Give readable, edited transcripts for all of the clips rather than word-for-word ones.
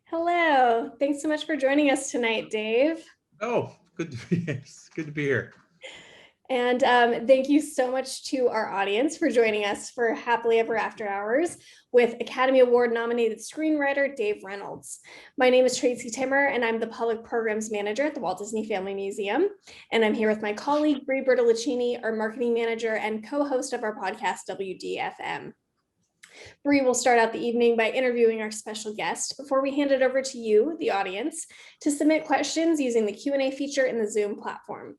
Hello. Thanks so much for joining us tonight, Dave. Oh, good to be good to be here. And thank you so much to our audience for joining us for Happily Ever After Hours with Academy Award nominated screenwriter Dave Reynolds. My name is Tracy Timmer, and I'm the Public Programs Manager at the Walt Disney Family Museum. And I'm here with my colleague, Bree Bertolacini, our Marketing Manager and co-host of our podcast, WDFM. Bree will start out the evening by interviewing our special guest before we hand it over to you, the audience, to submit questions using the Q&A feature in the Zoom platform.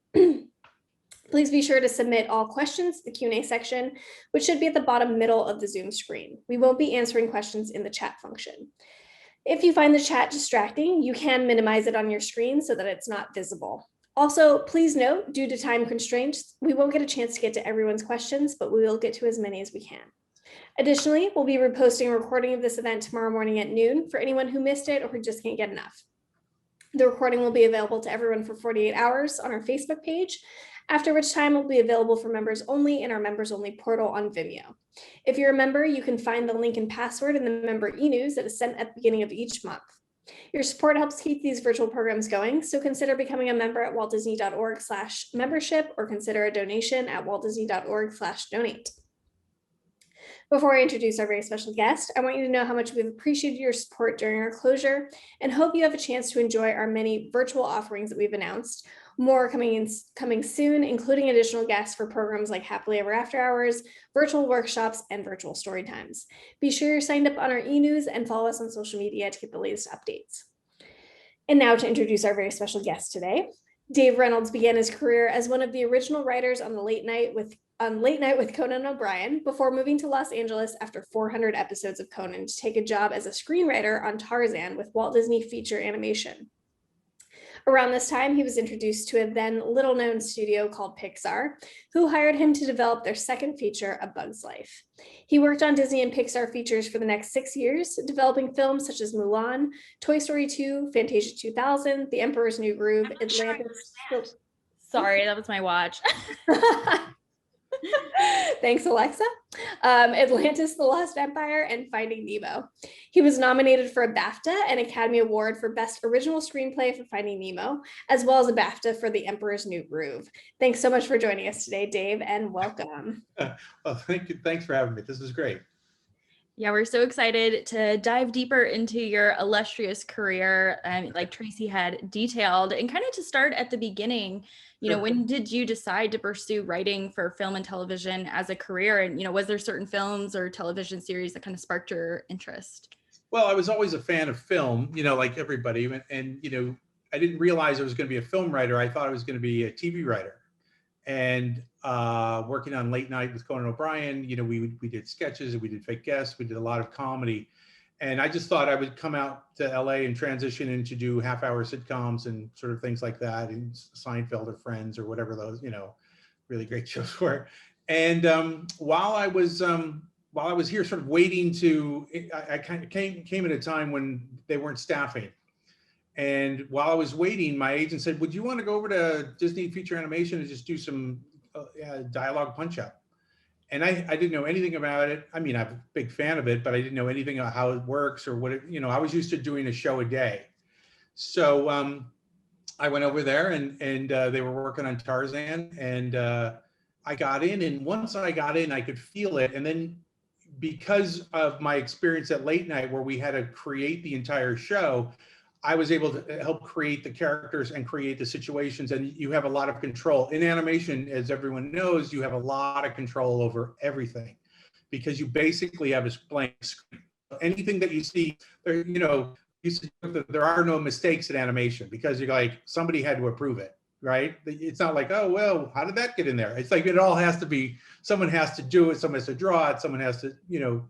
Please be sure to submit all questions to the Q&A section, which should be at the bottom middle of the Zoom screen. We won't be answering questions in the chat function. If you find the chat distracting, you can minimize it on your screen so that it's not visible. Also, please note, due to time constraints, we won't get a chance to get to everyone's questions, but we will get to as many as we can. Additionally, we'll be reposting a recording of this event tomorrow morning at noon for anyone who missed it or who just can't get enough. The recording will be available to everyone for 48 hours on our Facebook page, after which time it will be available for members only in our members only portal on Vimeo. If you're a member, you can find the link and password in the member e-news that is sent at the beginning of each month. Your support helps keep these virtual programs going, so consider becoming a member at waltdisney.org/membership or consider a donation at waltdisney.org/donate. Before I introduce our very special guest, I want you to know how much we've appreciated your support during our closure and hope you have a chance to enjoy our many virtual offerings that we've announced. More coming soon, including additional guests for programs like Happily Ever After Hours, virtual workshops, and virtual story times. Be sure you're signed up on our e-news and follow us on social media to get the latest updates. And now to introduce our very special guest today. Dave Reynolds began his career as one of the original writers on Late Night with Conan O'Brien before moving to Los Angeles after 400 episodes of Conan to take a job as a screenwriter on Tarzan with Walt Disney Feature Animation. Around this time, he was introduced to a then little-known studio called Pixar, who hired him to develop their second feature, A Bug's Life. He worked on Disney and Pixar features for the next 6 years, developing films such as Mulan, Toy Story 2, Fantasia 2000, The Emperor's New Groove, Atlantis. Sorry, that was my watch. Thanks, Alexa. Atlantis, The Lost Empire, and Finding Nemo. He was nominated for a BAFTA and Academy Award for Best Original Screenplay for Finding Nemo, as well as a BAFTA for The Emperor's New Groove. Thanks so much for joining us today, Dave, and welcome. Well, thank you. Thanks for having me. This is great. Yeah, we're so excited to dive deeper into your illustrious career, like Tracy had detailed, and kind of to start at the beginning. When did you decide to pursue writing for film and television as a career? And, was there certain films or television series that kind of sparked your interest? Well, I was always a fan of film, like everybody. And I didn't realize I was going to be a film writer. I thought I was going to be a TV writer. And working on Late Night with Conan O'Brien, we did sketches and we did fake guests. We did a lot of comedy. And I just thought I would come out to LA and transition into do half-hour sitcoms and sort of things like that, and Seinfeld or Friends or whatever those, really great shows were. And while I was here sort of waiting I kind of came at a time when they weren't staffing. And while I was waiting, my agent said, would you want to go over to Disney Feature Animation and just do some dialogue punch-up? And I didn't know anything about it. I mean, I'm a big fan of it, but I didn't know anything about how it works or what it, I was used to doing a show a day. So I went over there and they were working on Tarzan, and I got in. And once I got in, I could feel it. And then because of my experience at Late Night, where we had to create the entire show, I was able to help create the characters and create the situations, and you have a lot of control. In animation, as everyone knows, you have a lot of control over everything because you basically have a blank screen. Anything that you see, there are no mistakes in animation because you're like, somebody had to approve it, right? It's not like, oh, well, how did that get in there? It's like, it all has to be, someone has to do it, someone has to draw it, someone has to,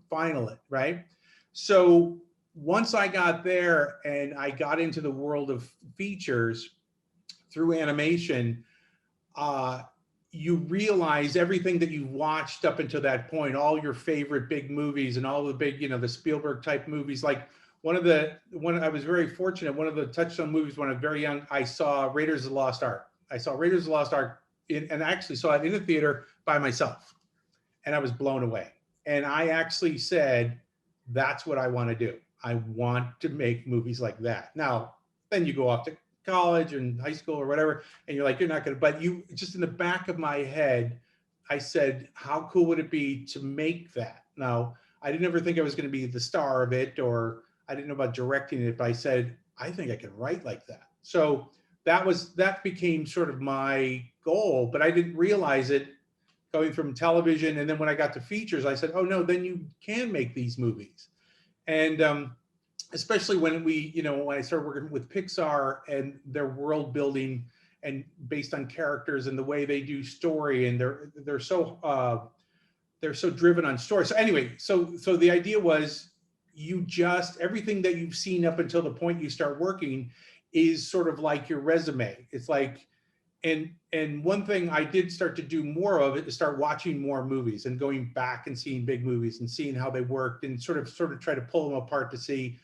final it, right? So once I got there and I got into the world of features through animation, you realize everything that you watched up until that point, all your favorite big movies and all the big, the Spielberg type movies. Like I was very fortunate, one of the touchstone movies when I was very young, I saw Raiders of the Lost Ark. I saw Raiders of the Lost Ark and I actually saw it in the theater by myself. and I was blown away. And I actually said, that's what I want to do. I want to make movies like that. Now, then you go off to college and high school or whatever, and you're like, you're not going to, but you just in the back of my head, I said, how cool would it be to make that? Now, I didn't ever think I was going to be the star of it, or I didn't know about directing it, but I said, I think I can write like that. So that became sort of my goal, but I didn't realize it going from television. And then when I got to features, I said, oh no, then you can make these movies. And especially when when I started working with Pixar and their world building and based on characters and the way they do story, and they're so driven on story. So anyway, so the idea was everything that you've seen up until the point you start working is sort of like your resume. It's like, and one thing I did start to do more of it is start watching more movies and going back and seeing big movies and seeing how they worked, and sort of try to pull them apart to see,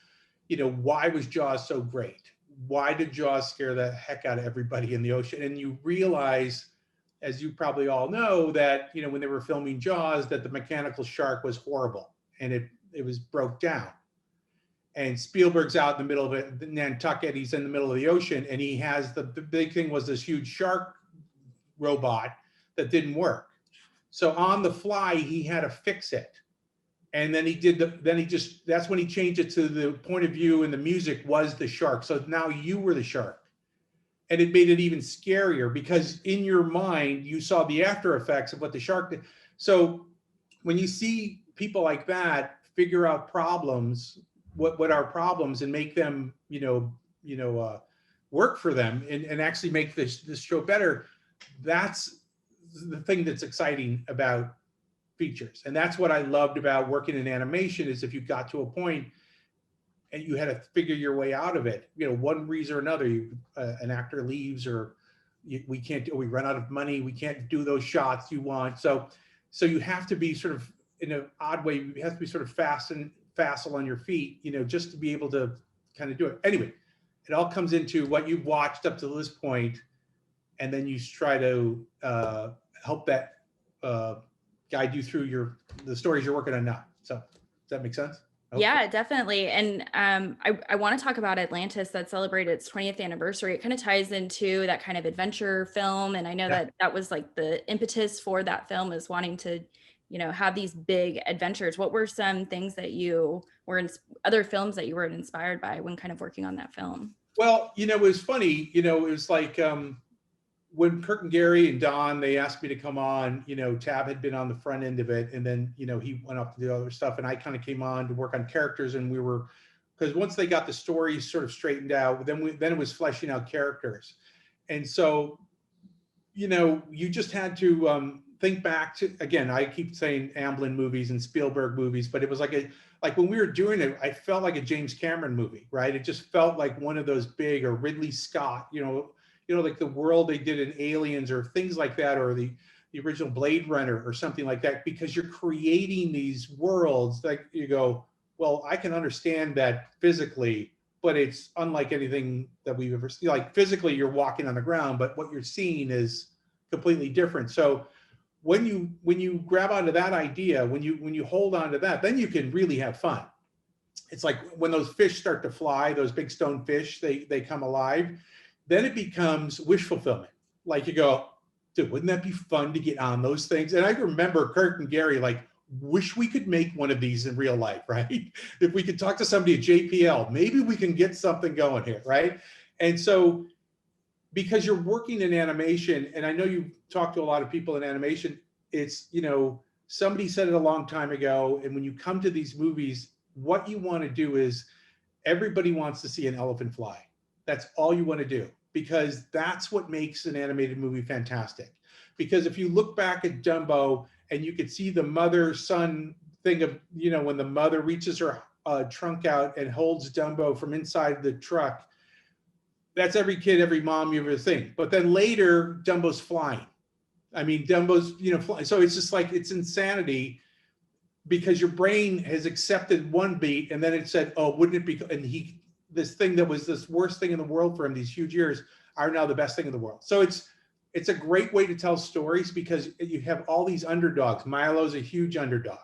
why was Jaws so great? Why did Jaws scare the heck out of everybody in the ocean? And you realize, as you probably all know, that, when they were filming Jaws, that the mechanical shark was horrible and it was broke down. And Spielberg's out in the middle of it, Nantucket, he's in the middle of the ocean, and he has the big thing was this huge shark robot that didn't work. So on the fly, he had to fix it. And then that's when he changed it to the point of view, and the music was the shark. So now you were the shark. And it made it even scarier because in your mind, you saw the after effects of what the shark did. So when you see people like that figure out problems, what are problems, and make them, work for them and actually make this show better, that's the thing that's exciting about features. And that's what I loved about working in animation, is if you got to a point and you had to figure your way out of it, one reason or another, an actor leaves, or we run out of money, we can't do those shots you want. So you have to be sort of, in an odd way, you have to be sort of facile on your feet, just to be able to kind of do it. Anyway, it all comes into what you've watched up to this point, and then you try to help that guide you through the stories you're working on now. So does that make sense? Yeah, definitely. And I want to talk about Atlantis, that celebrated its 20th anniversary. It kind of ties into that kind of adventure film. And I know that was like the impetus for that film, is wanting to, have these big adventures. What were some things that you were in, other films that you were inspired by when kind of working on that film? Well, it was funny, it was like when Kirk and Gary and Don, they asked me to come on, Tab had been on the front end of it. And then, he went off to do other stuff, and I kind of came on to work on characters. And because once they got the stories sort of straightened out, then it was fleshing out characters. And so, you just had to think back to, again, I keep saying Amblin movies and Spielberg movies, but it was like when we were doing it, I felt like a James Cameron movie, right? It just felt like one of those big, or Ridley Scott, like the world they did in Aliens or things like that, or the original Blade Runner or something like that, because you're creating these worlds. Like you go, well, I can understand that physically, but it's unlike anything that we've ever seen. Like physically, you're walking on the ground, but what you're seeing is completely different. So when you grab onto that idea, when you hold on to that, then you can really have fun. It's like when those fish start to fly, those big stone fish, they come alive. Then it becomes wish fulfillment. Like you go, dude, wouldn't that be fun to get on those things? And I remember Kirk and Gary, like, wish we could make one of these in real life, right? If we could talk to somebody at JPL, maybe we can get something going here, right? And so, because you're working in animation, and I know you've talked to a lot of people in animation, it's, somebody said it a long time ago, and when you come to these movies, what you want to do is, everybody wants to see an elephant fly. That's all you want to do, because that's what makes an animated movie fantastic. Because if you look back at Dumbo, and you could see the mother-son thing of, when the mother reaches her trunk out and holds Dumbo from inside the truck, that's every kid, every mom you ever think. But then later, Dumbo's flying. I mean, Dumbo's, flying. So it's just like, it's insanity, because your brain has accepted one beat, and then it said, oh, wouldn't it be, and this thing that was this worst thing in the world for him these huge years are now the best thing in the world. So it's a great way to tell stories because you have all these underdogs. Milo's a huge underdog.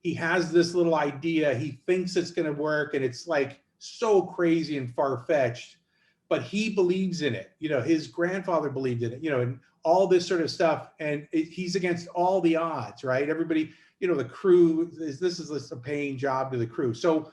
He has this little idea. He thinks it's going to work, and it's like so crazy and far-fetched, but he believes in it. You know, his grandfather believed in it, you know, and all this sort of stuff. And he's against all the odds, right? Everybody, you know, the crew, this is a paying job to the crew. So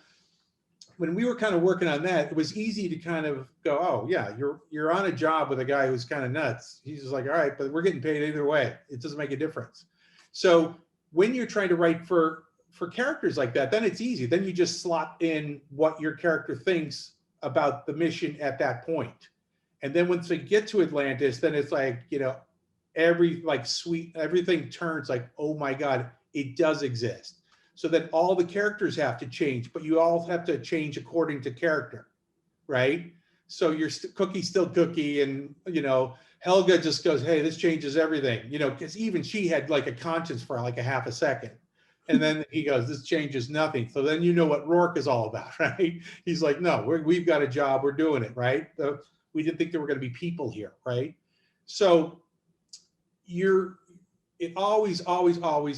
when we were kind of working on that, it was easy to kind of go, oh yeah, you're on a job with a guy who's kind of nuts. He's just like, all right, but we're getting paid either way. It doesn't make a difference. So when you're trying to write for characters like that, then it's easy. Then you just slot in what your character thinks about the mission at that point. And then once they get to Atlantis, then it's like, you know, everything turns like, oh my God, it does exist. So that all the characters have to change, but you all have to change according to character, right? So your Cookie's still Cookie, and you know, Helga just goes, hey, this changes everything, you know, because even she had like a conscience for like a half a second. And then he goes, this changes nothing. So then you know what Rourke is all about, right? He's like, no, we've got a job, we're doing it, right? We didn't think there were going to be people here, right? So it always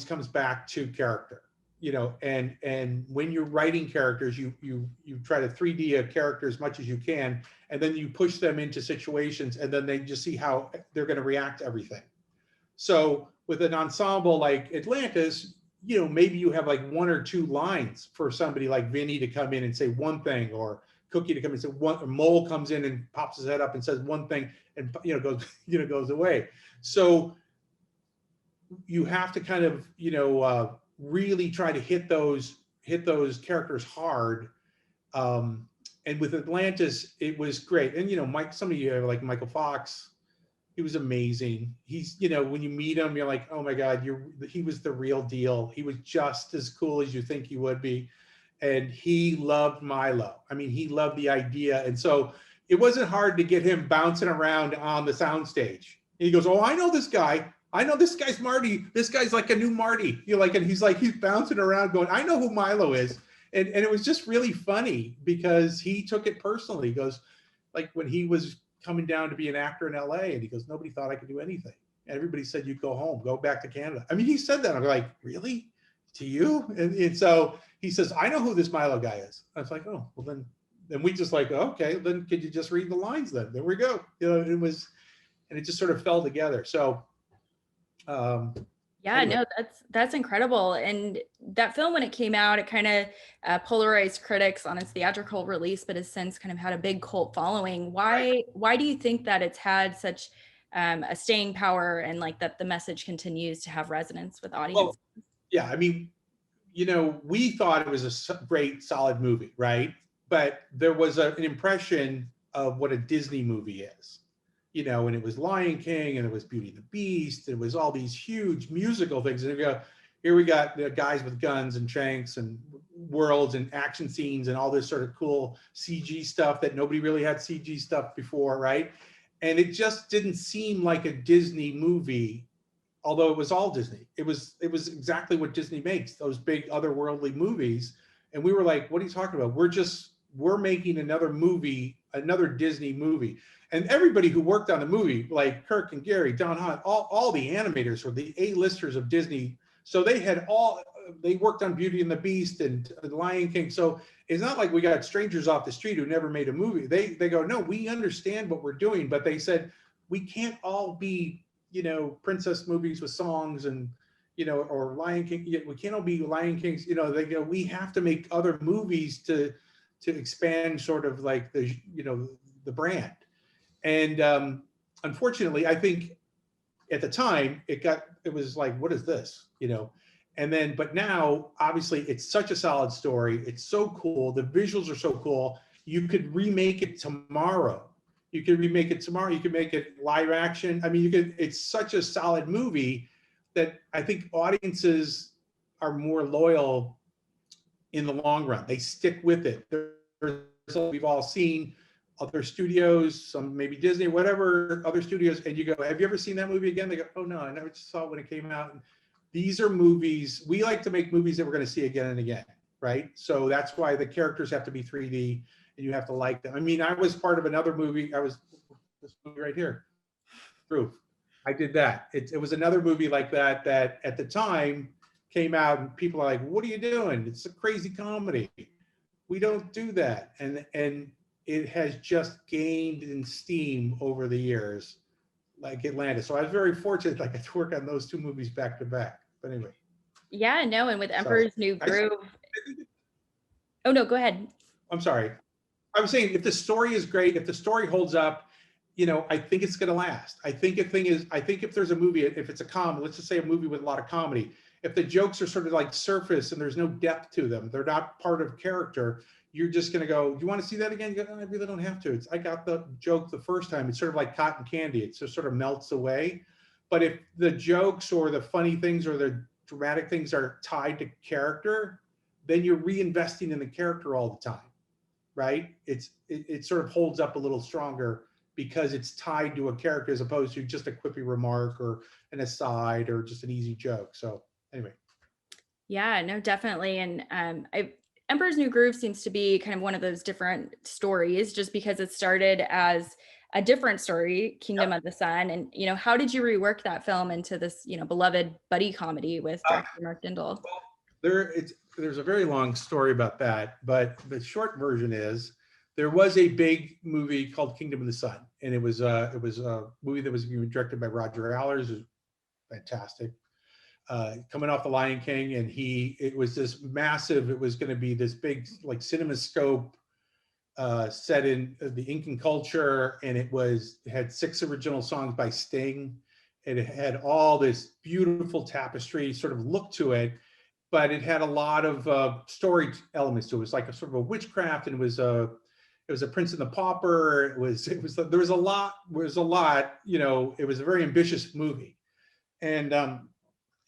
comes back to character. You know, and when you're writing characters, you try to 3D a character as much as you can, and then you push them into situations, and then they just see how they're going to react to everything. So with an ensemble like Atlantis, you know, maybe you have like 1 or 2 lines for somebody like Vinny to come in and say one thing, or Cookie to come in and say one, or Mole comes in and pops his head up and says one thing, and goes away. So you have to kind of, you know, really try to hit those characters hard. And with Atlantis, it was great. And you know, some of you have like Michael Fox. He was amazing. He's, you know, when you meet him, you're like, oh my God, he was the real deal. He was just as cool as you think he would be. And he loved Milo. I mean, he loved the idea. And so it wasn't hard to get him bouncing around on the soundstage. He goes, oh, I know this guy. I know this guy's Marty. This guy's like a new Marty. You know, like, and he's bouncing around going, I know who Milo is. And it was just really funny because he took it personally. He goes, like when he was coming down to be an actor in LA, and he goes, nobody thought I could do anything. Everybody said, you go home, go back to Canada. I mean, he said that. I'm like, really? To you? And so he says, I know who this Milo guy is. I was like, oh, well then we just like, okay, then could you just read the lines then? There we go. You know, and it just sort of fell together. So yeah, anyway. No, that's incredible. And that film, when it came out, it kind of polarized critics on its theatrical release, but has since kind of had a big cult following. Why do you think that it's had such a staying power, and like that the message continues to have resonance with audiences? Well, yeah, I mean, you know, we thought it was a great, solid movie, right? But there was an impression of what a Disney movie is. You know, and it was Lion King, and it was Beauty and the Beast, and it was all these huge musical things. And here we got the guys with guns and shanks and worlds and action scenes and all this sort of cool CG stuff that nobody really had CG stuff before, right? And it just didn't seem like a Disney movie, although it was all Disney. It was exactly what Disney makes, those big otherworldly movies. And we were like, what are you talking about? We're making another movie, another Disney movie. And everybody who worked on the movie, like Kirk and Gary, Don Hahn, all the animators were the A-listers of Disney. So they worked on Beauty and the Beast and Lion King. So it's not like we got strangers off the street who never made a movie. They go, no, we understand what we're doing. But they said, we can't all be, you know, princess movies with songs and, you know, or Lion King. We can't all be Lion Kings. You know, they go, we have to make other movies to expand sort of like the, you know, the brand. And unfortunately, I think at the time it was like, what is this, you know? And then, but now obviously it's such a solid story. It's so cool. The visuals are so cool. You could remake it tomorrow. You could make it live action. I mean, it's such a solid movie that I think audiences are more loyal in the long run. They stick with it. We've all seen other studios, some maybe Disney, whatever other studios, and you go, have you ever seen that movie again? They go, oh no, I never saw it when it came out. And these are movies, we like to make movies that we're going to see again and again, right? So that's why the characters have to be 3D and you have to like them. I mean, I was part of another movie. This movie right here, Proof. I did that. It was another movie like that that at the time came out and people are like, what are you doing? It's a crazy comedy. We don't do that. And it has just gained in steam over the years, like Atlantis. So I was very fortunate I got to work on those two movies back to back. But anyway. Yeah, no, and with Sorry. Emperor's New Groove. Oh no, go ahead. I'm sorry. I was saying if the story is great, if the story holds up, you know, I think it's going to last. I think if there's a movie, if it's a comedy, let's just say a movie with a lot of comedy, if the jokes are sort of like surface and there's no depth to them, they're not part of character, you're just going to go, do you want to see that again? You go, I really don't have to. I got the joke the first time. It's sort of like cotton candy. It just sort of melts away. But if the jokes or the funny things or the dramatic things are tied to character, then you're reinvesting in the character all the time, right? It sort of holds up a little stronger because it's tied to a character as opposed to just a quippy remark or an aside or just an easy joke. So anyway. Yeah, no, definitely. And Emperor's New Groove seems to be kind of one of those different stories just because it started as a different story, Kingdom of the Sun. And, you know, how did you rework that film into this, you know, beloved buddy comedy with director Mark Dindal? There's a very long story about that, but the short version is there was a big movie called Kingdom of the Sun, and it was a movie that was directed by Roger Allers. It was fantastic. Coming off The Lion King, and it was this massive, it was going to be this big like CinemaScope set in the Incan culture, and it had 6 original songs by Sting. It had all this beautiful tapestry sort of look to it, but it had a lot of story elements to it. It was like a sort of a witchcraft, and it was a Prince and the Pauper. There was a lot, you know, it was a very ambitious movie. And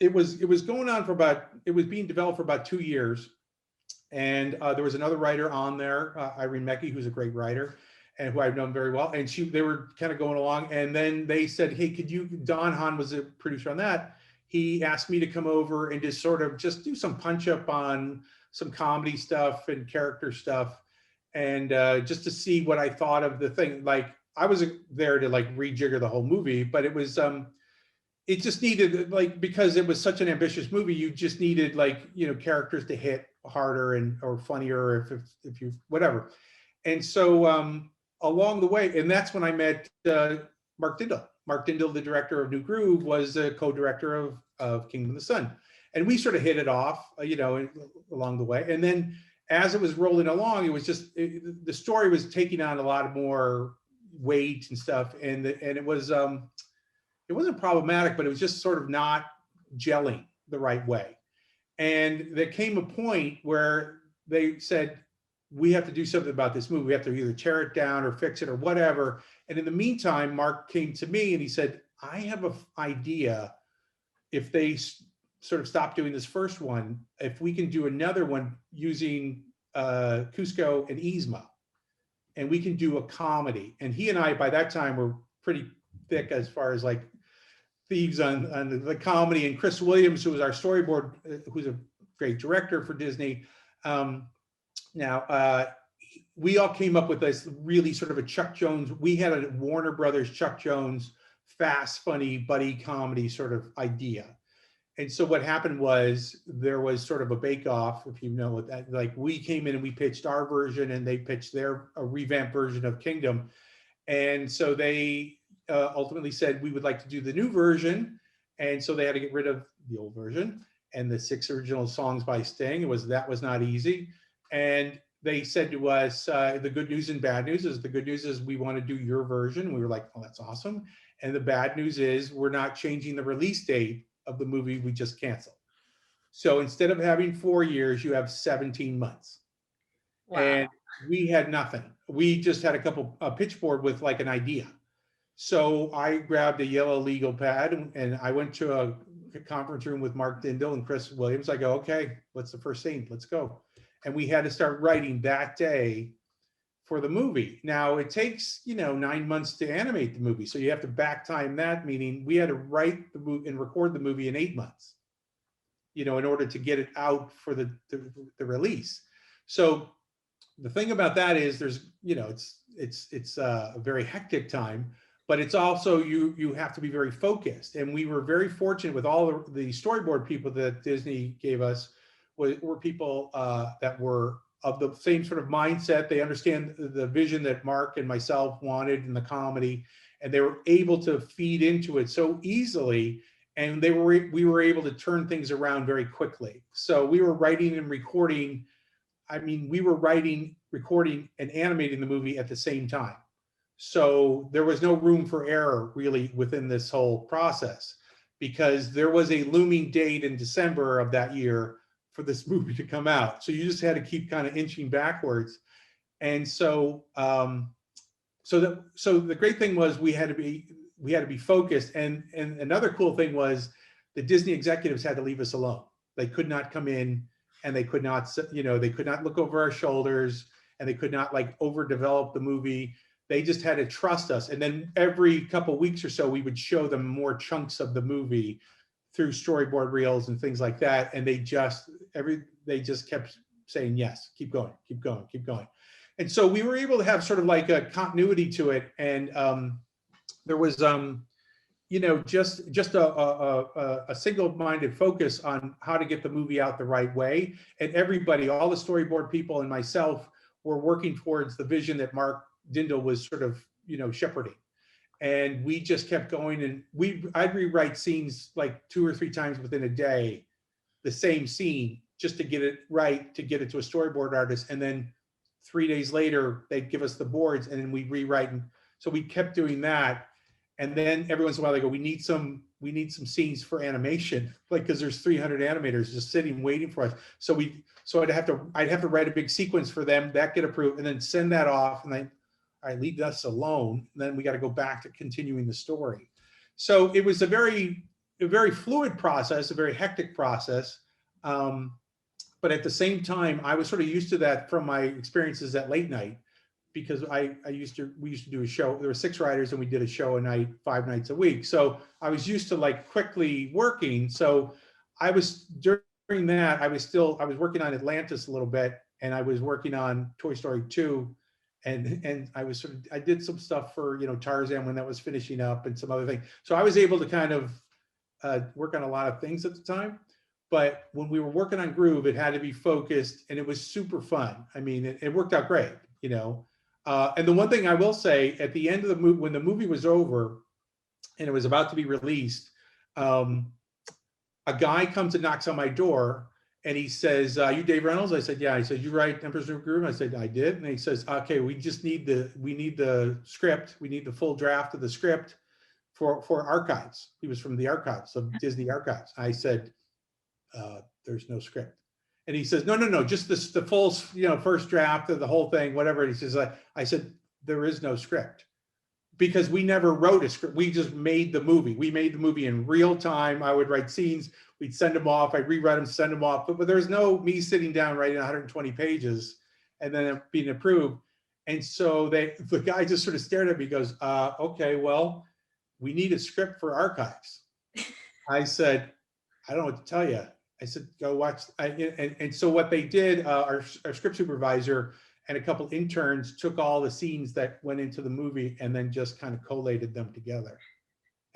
it was going on it was being developed for about 2 years. And there was another writer on there, Irene Mecki, who's a great writer and who I've known very well. And they were kind of going along. And then they said, hey, Don Hahn was a producer on that. He asked me to come over and just do some punch up on some comedy stuff and character stuff. And just to see what I thought of the thing. Like I was there to like rejigger the whole movie, but it was, it just needed, like, because it was such an ambitious movie, you just needed, like, you know, characters to hit harder or funnier if you whatever. And so along the way, and that's when I met Mark Dindal. Mark Dindal, the director of New Groove, was a co-director of Kingdom of the Sun, and we sort of hit it off, you know, along the way. And then as it was rolling along, it was just the story was taking on a lot more weight and stuff, and it was. It wasn't problematic, but it was just sort of not gelling the right way. And there came a point where they said, we have to do something about this movie. We have to either tear it down or fix it or whatever. And in the meantime, Mark came to me and he said, I have an idea. If they sort of stop doing this first one, if we can do another one using Cusco and Yzma, and we can do a comedy. And he and I, by that time, were pretty thick as far as like thieves on the comedy. And Chris Williams, who was our storyboard, who's a great director for Disney. We all came up with this really sort of a Chuck Jones. We had a Warner Brothers Chuck Jones fast, funny buddy comedy sort of idea. And so what happened was there was sort of a bake-off, if you know what that, like we came in and we pitched our version and they pitched a revamped version of Kingdom. And so they ultimately said, we would like to do the new version. And so they had to get rid of the old version and the 6 original songs by Sting. That was not easy. And they said to us, the good news and bad news is, the good news is we want to do your version. We were like, oh, that's awesome. And the bad news is we're not changing the release date of the movie we just canceled. So instead of having 4 years, you have 17 months. Wow. And we had nothing. We just had a pitch board with like an idea. So I grabbed a yellow legal pad and I went to a conference room with Mark Dindal and Chris Williams. I go, okay, what's the first scene? Let's go. And we had to start writing that day for the movie. Now it takes, 9 months to animate the movie. So you have to back time that, meaning we had to write the movie and record the movie in 8 months, in order to get it out for the release. So the thing about that is there's, it's a very hectic time, but it's also, you have to be very focused. And we were very fortunate with all the storyboard people that Disney gave us, were people that were of the same sort of mindset. They understand the vision that Mark and myself wanted in the comedy, and they were able to feed into it so easily. And we were able to turn things around very quickly. So we were writing and recording. I mean, we were writing, recording, and animating the movie at the same time. So there was no room for error really within this whole process, because there was a looming date in December of that year for this movie to come out. So you just had to keep kind of inching backwards. And so, so the great thing was we had to be focused. And another cool thing was the Disney executives had to leave us alone. They could not come in, and they could not, they could not look over our shoulders, and they could not like overdevelop the movie. They just had to trust us. And then every couple of weeks or so, we would show them more chunks of the movie through storyboard reels and things like that. And they just kept saying, yes, keep going, keep going, keep going. And so we were able to have sort of like a continuity to it. And there was, just a single-minded focus on how to get the movie out the right way. And everybody, all the storyboard people and myself, were working towards the vision that Mark Dindal was sort of, shepherding. And we just kept going, and I'd rewrite scenes like 2 or 3 times within a day, the same scene, just to get it right, to get it to a storyboard artist. And then 3 days later, they'd give us the boards, and then we'd rewrite. And so we kept doing that. And then every once in a while they go, we need some scenes for animation, like, because there's 300 animators just sitting waiting for us. So I'd have to write a big sequence for them, that get approved, and then send that off, and then all right, leave us alone. And then we got to go back to continuing the story. So it was a very fluid process, a very hectic process. But at the same time, I was sort of used to that from my experiences at late night, because we used to do a show. There were 6 writers, and we did a show a night, 5 nights a week. So I was used to like quickly working. So during that, I was working on Atlantis a little bit, and I was working on Toy Story 2. And I did some stuff for, Tarzan when that was finishing up, and some other things. So I was able to kind of work on a lot of things at the time. But when we were working on Groove, it had to be focused, and it was super fun. I mean, it worked out great, And the one thing I will say, at the end of the movie, when the movie was over and it was about to be released, a guy comes and knocks on my door, and he says, you Dave Reynolds? I said, yeah. He said, you write Emperor's New Groove? I said, I did. And he says, okay, we need the script. We need the full draft of the script for archives. He was from the archives of Disney Archives. I said, there's no script. And he says, no, just the full, first draft of the whole thing, whatever. And he says, I said, there is no script, because we never wrote a script. We just made the movie. We made the movie in real time. I would write scenes, we'd send them off, I'd rewrite them, send them off. But there's no me sitting down writing 120 pages and then being approved. And so the guy just sort of stared at me, goes, okay, well, we need a script for archives. I said, I don't know what to tell you. I said, go watch. And so what they did, our script supervisor and a couple interns took all the scenes that went into the movie and then just kind of collated them together,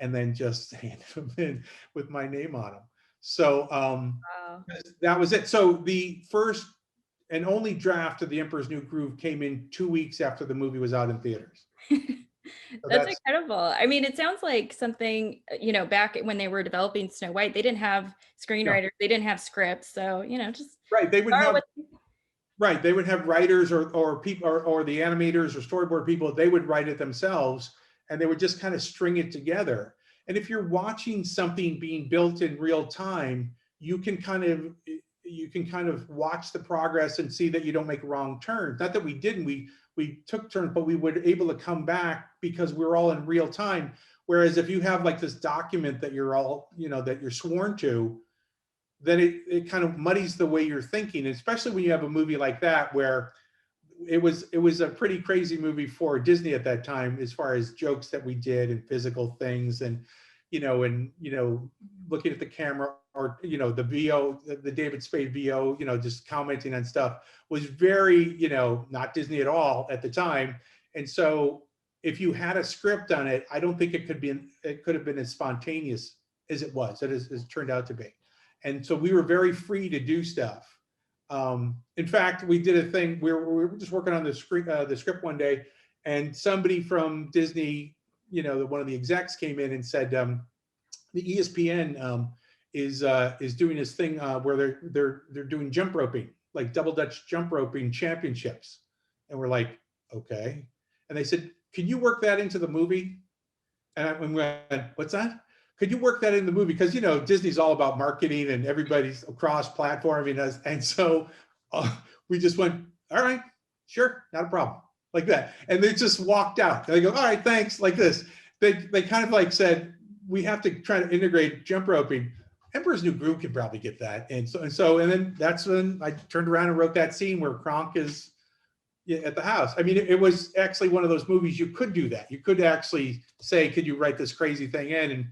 and then just handed them in with my name on them. So Wow. that was it. So the first and only draft of The Emperor's New Groove came in 2 weeks after the movie was out in theaters. So That's incredible. I mean, it sounds like something, back when they were developing Snow White, they didn't have screenwriters, they didn't have scripts. So, just right. They would have Right, they would have writers or people or the animators or storyboard people. They would write it themselves, and they would just kind of string it together. And if you're watching something being built in real time, you can kind of watch the progress and see that you don't make wrong turns. Not that we didn't, we took turns, but we were able to come back because we're all in real time. Whereas if you have like this document that you're all, that you're sworn to, then it kind of muddies the way you're thinking, especially when you have a movie like that, where it was a pretty crazy movie for Disney at that time, as far as jokes that we did and physical things, and looking at the camera, or the VO, the David Spade VO, just commenting on stuff was very, not Disney at all at the time. And so if you had a script on it, I don't think it could have been as spontaneous as it was, as it turned out to be. And so we were very free to do stuff. In fact, we did a thing, we were just working on the script one day, and somebody from Disney, one of the execs came in and said, the ESPN is doing this thing where they're doing jump roping, like double Dutch jump roping championships. And we're like, okay. And they said, can you work that into the movie? And we went, what's that? Could you work that in the movie? Because, Disney's all about marketing and everybody's cross-platforming us. And so we just went, all right, sure, not a problem, like that. And they just walked out. They go, all right, thanks, like this. They kind of like said, we have to try to integrate jump roping. Emperor's New Groove could probably get that. And then that's when I turned around and wrote that scene where Kronk is at the house. I mean, it was actually one of those movies you could do that. You could actually say, could you write this crazy thing in? And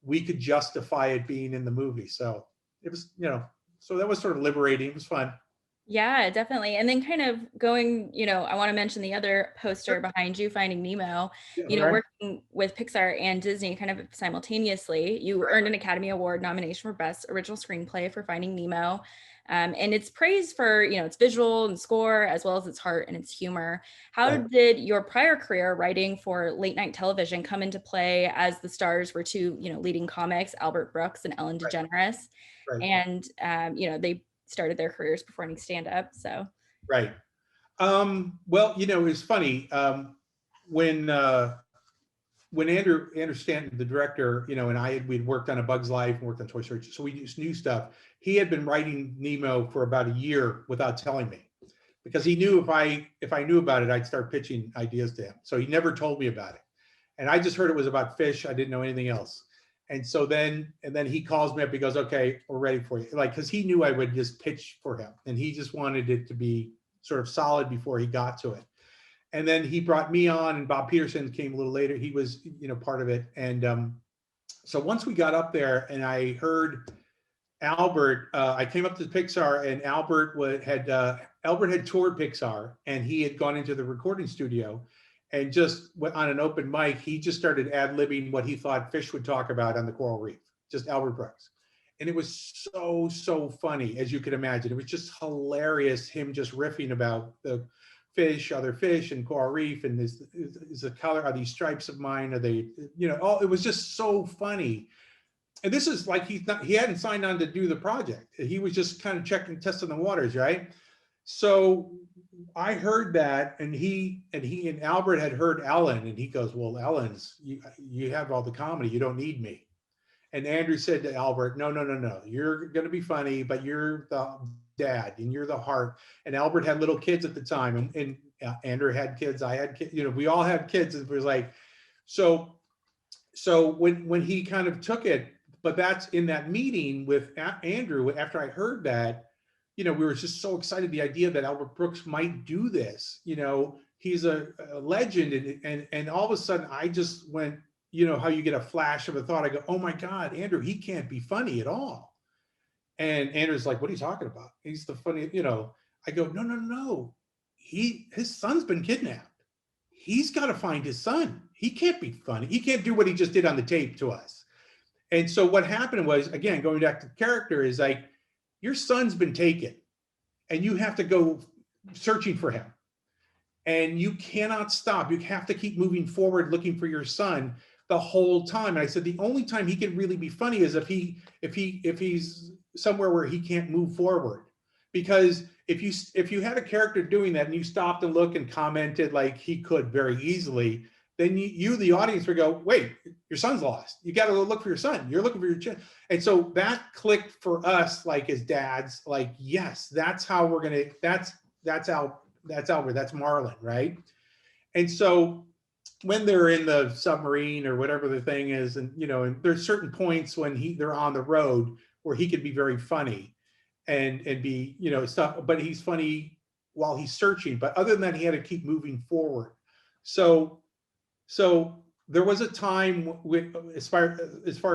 we could justify it being in the movie. So it was, so that was sort of liberating. It was fun. Yeah, definitely. And then kind of going, I want to mention the other poster behind you, Finding Nemo, working with Pixar and Disney kind of simultaneously. You earned an Academy Award nomination for Best Original Screenplay for Finding Nemo. And it's praised for, its visual and score, as well as its heart and its humor. How did your prior career writing for late night television come into play, as the stars were two, leading comics, Albert Brooks and Ellen DeGeneres? Right. And, they started their careers performing stand-up, so. Right. Well, it was funny. When Andrew Stanton, the director, and we'd worked on A Bug's Life and worked on Toy Story, so we used new stuff. He had been writing Nemo for about a year without telling me, because he knew if I knew about it, I'd start pitching ideas to him. So he never told me about it. And I just heard it was about fish. I didn't know anything else. And so then he calls me up, he goes, okay, we're ready for you. Like, cause he knew I would just pitch for him, and he just wanted it to be sort of solid before he got to it. And then he brought me on, and Bob Peterson came a little later. He was, part of it. And so once we got up there and I heard Albert, I came up to Pixar, and Albert had toured Pixar, and he had gone into the recording studio, and just on an open mic, he just started ad-libbing what he thought fish would talk about on the coral reef, just Albert Brooks. And it was so funny, as you could imagine. It was just hilarious, him just riffing about the fish, other fish, and coral reef, and is the color, are these stripes of mine, are they, it was just so funny. And this is like, he hadn't signed on to do the project. He was just kind of testing the waters, right? So I heard that, and he and Albert had heard Ellen, and he goes, well, Ellen's, you have all the comedy, you don't need me. And Andrew said to Albert, no, you're going to be funny, but you're the dad and you're the heart. And Albert had little kids at the time, and Andrew had kids, I had kids, we all had kids. And it was like, so when he kind of took it, but that's in that meeting with Andrew, after I heard that, we were just so excited, the idea that Albert Brooks might do this. He's a legend, and all of a sudden I just went, how you get a flash of a thought. I go, oh my God, Andrew, he can't be funny at all. And Andrew's like, what are you talking about? He's the funny, I go, no. His son's been kidnapped. He's got to find his son. He can't be funny. He can't do what he just did on the tape to us. And so what happened was, again, going back to the character, is like, your son's been taken and you have to go searching for him. And you cannot stop. You have to keep moving forward, looking for your son the whole time. And I said, the only time he can really be funny is if he's somewhere where he can't move forward. Because if you had a character doing that and you stopped and looked and commented like he could very easily, then you the audience would go, wait, your son's lost. You got to go look for your son. You're looking for your child. And so that clicked for us, like as dads, like, yes, that's how we're going to, that's Albert, that's Marlin, right? And so when they're in the submarine or whatever the thing is, and and there's certain points when they're on the road where he could be very funny and be, stuff, but he's funny while he's searching. But other than that, he had to keep moving forward. So there was a time as far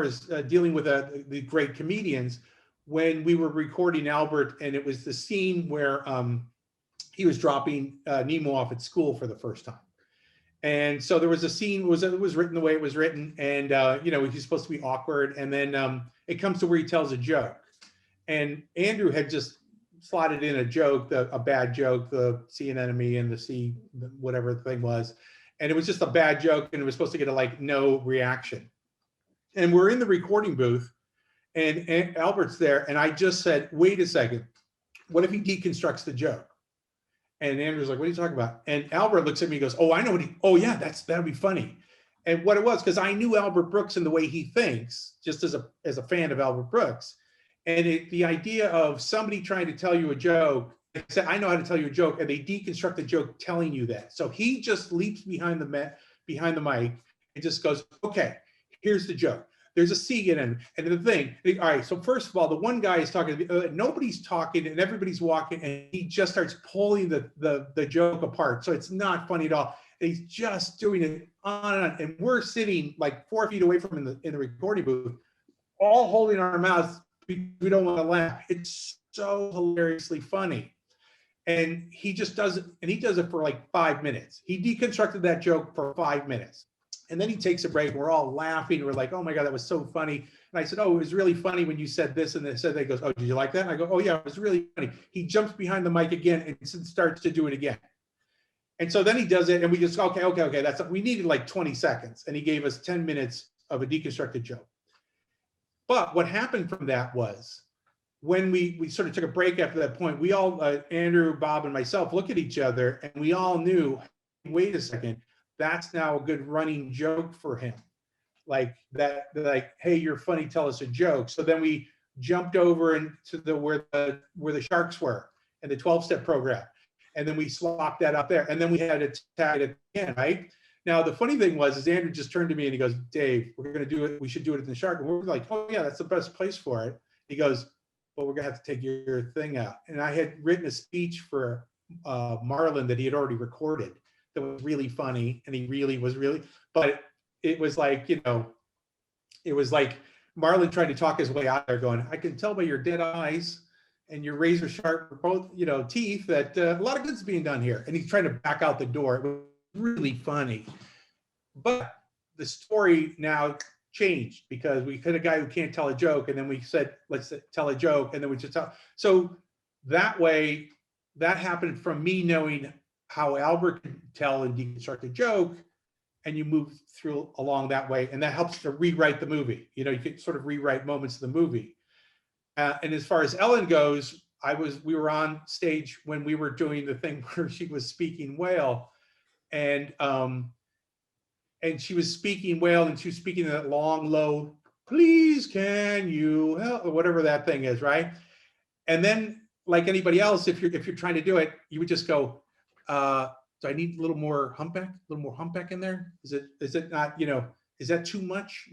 as dealing with the great comedians, when we were recording Albert, and it was the scene where he was dropping Nemo off at school for the first time. And so there was a scene, it was written the way it was written, and you know, he's supposed to be awkward, and then it comes to where he tells a joke, and Andrew had just slotted in a joke, a bad joke, the sea anemone and the sea, whatever the thing was, and it was just a bad joke, and it was supposed to get a like no reaction. And we're in the recording booth, and Albert's there, and I just said, wait a second, what if he deconstructs the joke? And Andrew's like, what are you talking about? And Albert looks at me and goes, oh, I know what oh yeah, that'll be funny. And what it was, because I knew Albert Brooks and the way he thinks, just as a fan of Albert Brooks. And the idea of somebody trying to tell you a joke, I said, I know how to tell you a joke, and they deconstruct the joke telling you that. So he just leaps behind the mic and just goes, okay, here's the joke. There's a sea in it, and the thing. All right, so first of all, the one guy is talking, nobody's talking, and everybody's walking, and he just starts pulling the joke apart. So it's not funny at all. And he's just doing it on and on. And we're sitting like 4 feet away from him in the recording booth, all holding our mouths. We don't want to laugh. It's so hilariously funny. And he just does it, and he does it for like 5 minutes. He deconstructed that joke for 5 minutes. And then he takes a break. We're all laughing. We're like, oh my God, that was so funny. And I said, oh, it was really funny when you said this. And then said, he goes, oh, did you like that? And I go, oh yeah, it was really funny. He jumps behind the mic again and starts to do it again. And so then he does it, and we just, okay. We needed like 20 seconds. And he gave us 10 minutes of a deconstructed joke. But what happened from that was, when we sort of took a break after that point, we all, Andrew, Bob, and myself, look at each other, and we all knew, wait a second, that's now a good running joke for him. Like that, like, hey, you're funny, tell us a joke. So then we jumped over into where the sharks were and the 12-step program. And then we swapped that up there. And then we had to tag it again, right? Now, the funny thing was, Andrew just turned to me and he goes, Dave, we're going to do it. We should do it at the shark. And we're like, oh yeah, that's the best place for it. He goes, well, we're going to have to take your thing out. And I had written a speech for Marlon that he had already recorded that was really funny, and he really was but it was like, you know, it was like Marlon trying to talk his way out there going, I can tell by your dead eyes and your razor sharp, both, you know, teeth that a lot of good's being done here. And he's trying to back out the door. It was really funny. But the story now changed because we had a guy who can't tell a joke, and then we said, let's tell a joke, and then we just tell. So that way, that happened from me knowing how Albert can tell and deconstruct a joke, and you move through along that way, and that helps to rewrite the movie. You know, you can sort of rewrite moments of the movie. And as far as Ellen goes, we were on stage when we were doing the thing where she was speaking whale, and she was speaking whale, and she was speaking that long, low, please can you help, or whatever that thing is, right? And then, like anybody else, if you're trying to do it, you would just go, do I need a little more humpback in there? Is it not, you know, is that too much,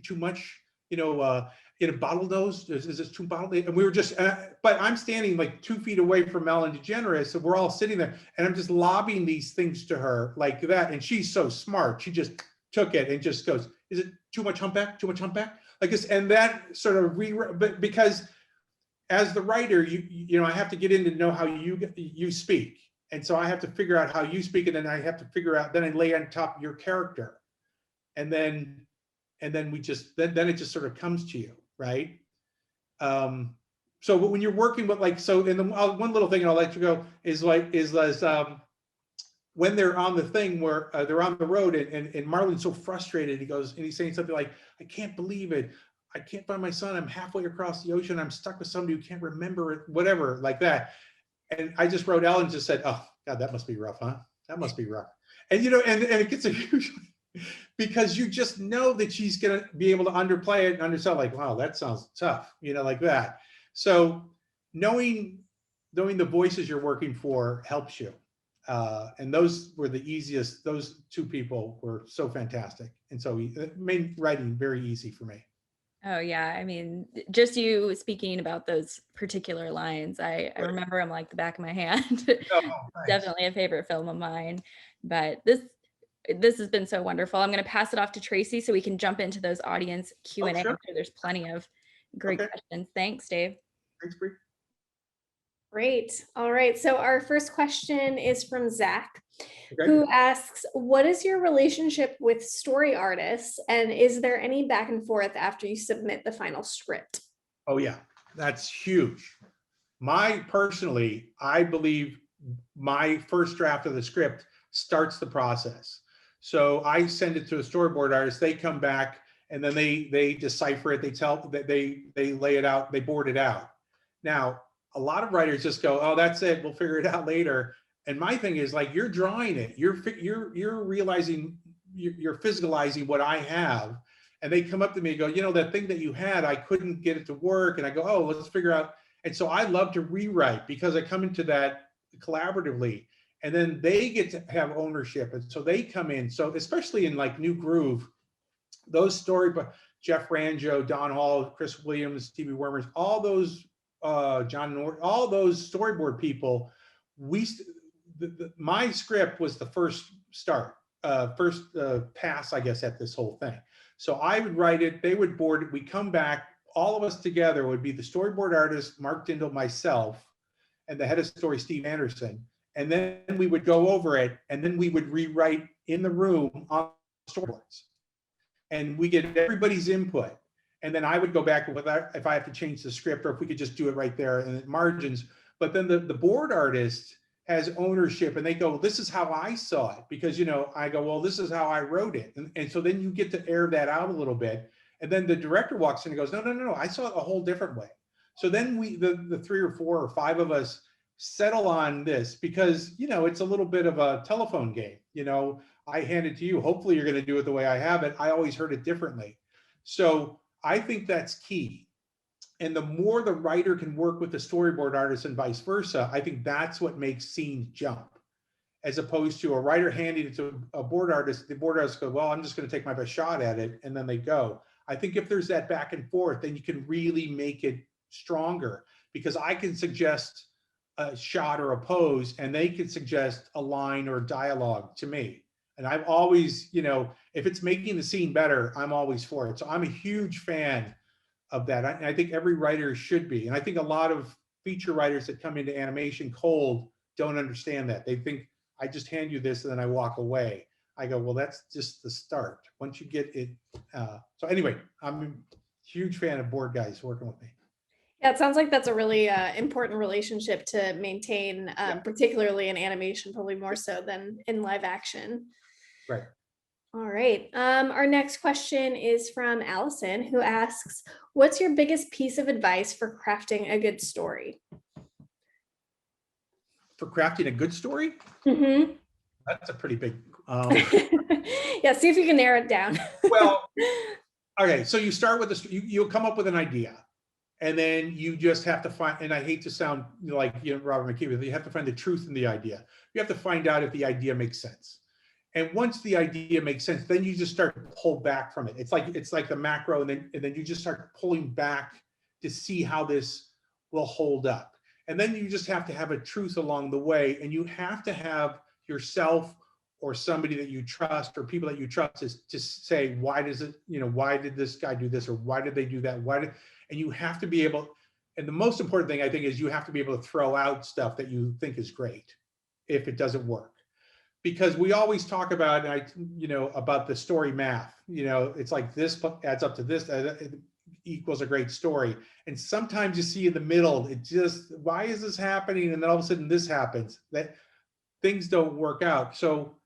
you know, in a bottle dose? Is this too bottled? And we were just, but I'm standing like 2 feet away from Ellen DeGeneres, so we're all sitting there, and I'm just lobbing these things to her like that. And she's so smart. She just took it and just goes, is it too much humpback? Like this, and that sort of but because as the writer, you know, I have to get in to know how you speak. And so I have to figure out how you speak, and then I have to figure out, then I lay on top of your character. And then we just, then it just sort of comes to you, right? So when you're working with like, so in the one little thing, and I'll let you go, is when they're on the thing where they're on the road, and Marlon's so frustrated, he goes, and he's saying something like, I can't believe it. I can't find my son. I'm halfway across the ocean. I'm stuck with somebody who can't remember it, whatever, like that. And I just wrote, Ellen just said, oh God, that must be rough, huh? That must be rough. And, you know, and it gets a huge, because you just know that she's going to be able to underplay it and undersell, like, wow, that sounds tough, you know, like that. So knowing the voices you're working for helps you. And those were the easiest, those two people were so fantastic. And so it made writing very easy for me. Oh yeah, I mean, just you speaking about those particular lines, I remember them like the back of my hand. Oh, nice. Definitely a favorite film of mine. But this has been so wonderful. I'm going to pass it off to Tracy so we can jump into those audience Q&A. Oh, sure. I'm sure there's plenty of great questions. Thanks, Dave. Thanks, Bree. Great. All right. So our first question is from Zach. Okay. who asks, what is your relationship with story artists? And is there any back and forth after you submit the final script? Oh yeah, that's huge. Personally, I believe my first draft of the script starts the process. So I send it to a storyboard artist, they come back and then they decipher it, they lay it out, they board it out. Now, a lot of writers just go, oh, that's it, we'll figure it out later. And my thing is like, you're drawing it, you're realizing, you're physicalizing what I have. And they come up to me and go, you know, that thing that you had, I couldn't get it to work. And I go, oh, let's figure out. And so I love to rewrite because I come into that collaboratively, and then they get to have ownership. And so they come in. So especially in like New Groove, those Jeff Ranjo, Don Hall, Chris Williams, TV Wormers, all those, John Norton, all those storyboard people, my script was the first pass, I guess, at this whole thing. So I would write it, they would board it, we come back, all of us together would be the storyboard artist, Mark Dindal, myself, and the head of story, Steve Anderson. And then we would go over it, and then we would rewrite in the room on storyboards. And we get everybody's input. And then I would go back with that if I have to change the script, or if we could just do it right there in the margins. But then the board artist has ownership, and they go, this is how I saw it. Because, you know, I go, well, this is how I wrote it. And so then you get to air that out a little bit. And then the director walks in and goes, no, I saw it a whole different way. So then the 3 or 4 or 5 of us settle on this, because, you know, it's a little bit of a telephone game. You know, I hand it to you. Hopefully you're going to do it the way I have it. I always heard it differently. So I think that's key. And the more the writer can work with the storyboard artist and vice versa, I think that's what makes scenes jump. As opposed to a writer handing it to a board artist, the board artist goes, well, I'm just going to take my best shot at it. And then they go. I think if there's that back and forth, then you can really make it stronger, because I can suggest a shot or a pose, and they can suggest a line or dialogue to me. And I've always, you know, if it's making the scene better, I'm always for it. So I'm a huge fan of that. And I think every writer should be. And I think a lot of feature writers that come into animation cold don't understand that. They think I just hand you this and then I walk away. I go, well, that's just the start. Once you get it. So anyway, I'm a huge fan of board guys working with me. Yeah, it sounds like that's a really important relationship to maintain, particularly in animation, probably more so than in live action. Right. All right. Our next question is from Allison, who asks, what's your biggest piece of advice for crafting a good story? For crafting a good story? Mm-hmm. That's a pretty big. Yeah, see if you can narrow it down. Well, okay. So you start with this, you'll come up with an idea, and then you just have to find, and I hate to sound like, you know, Robert McKee, but you have to find the truth in the idea. You have to find out if the idea makes sense. And once the idea makes sense, then you just start to pull back from it. It's like the macro, and then you just start pulling back to see how this will hold up. And then you just have to have a truth along the way, and you have to have yourself or somebody that you trust or people that you trust is to say, why does it, you know, why did this guy do this, or why did they do that? And you have to be able, and the most important thing I think is you have to be able to throw out stuff that you think is great if it doesn't work. Because we always talk about, you know, about the story math, you know, it's like this adds up to this, equals a great story. And sometimes you see in the middle, it just, why is this happening? And then all of a sudden this happens, that things don't work out. So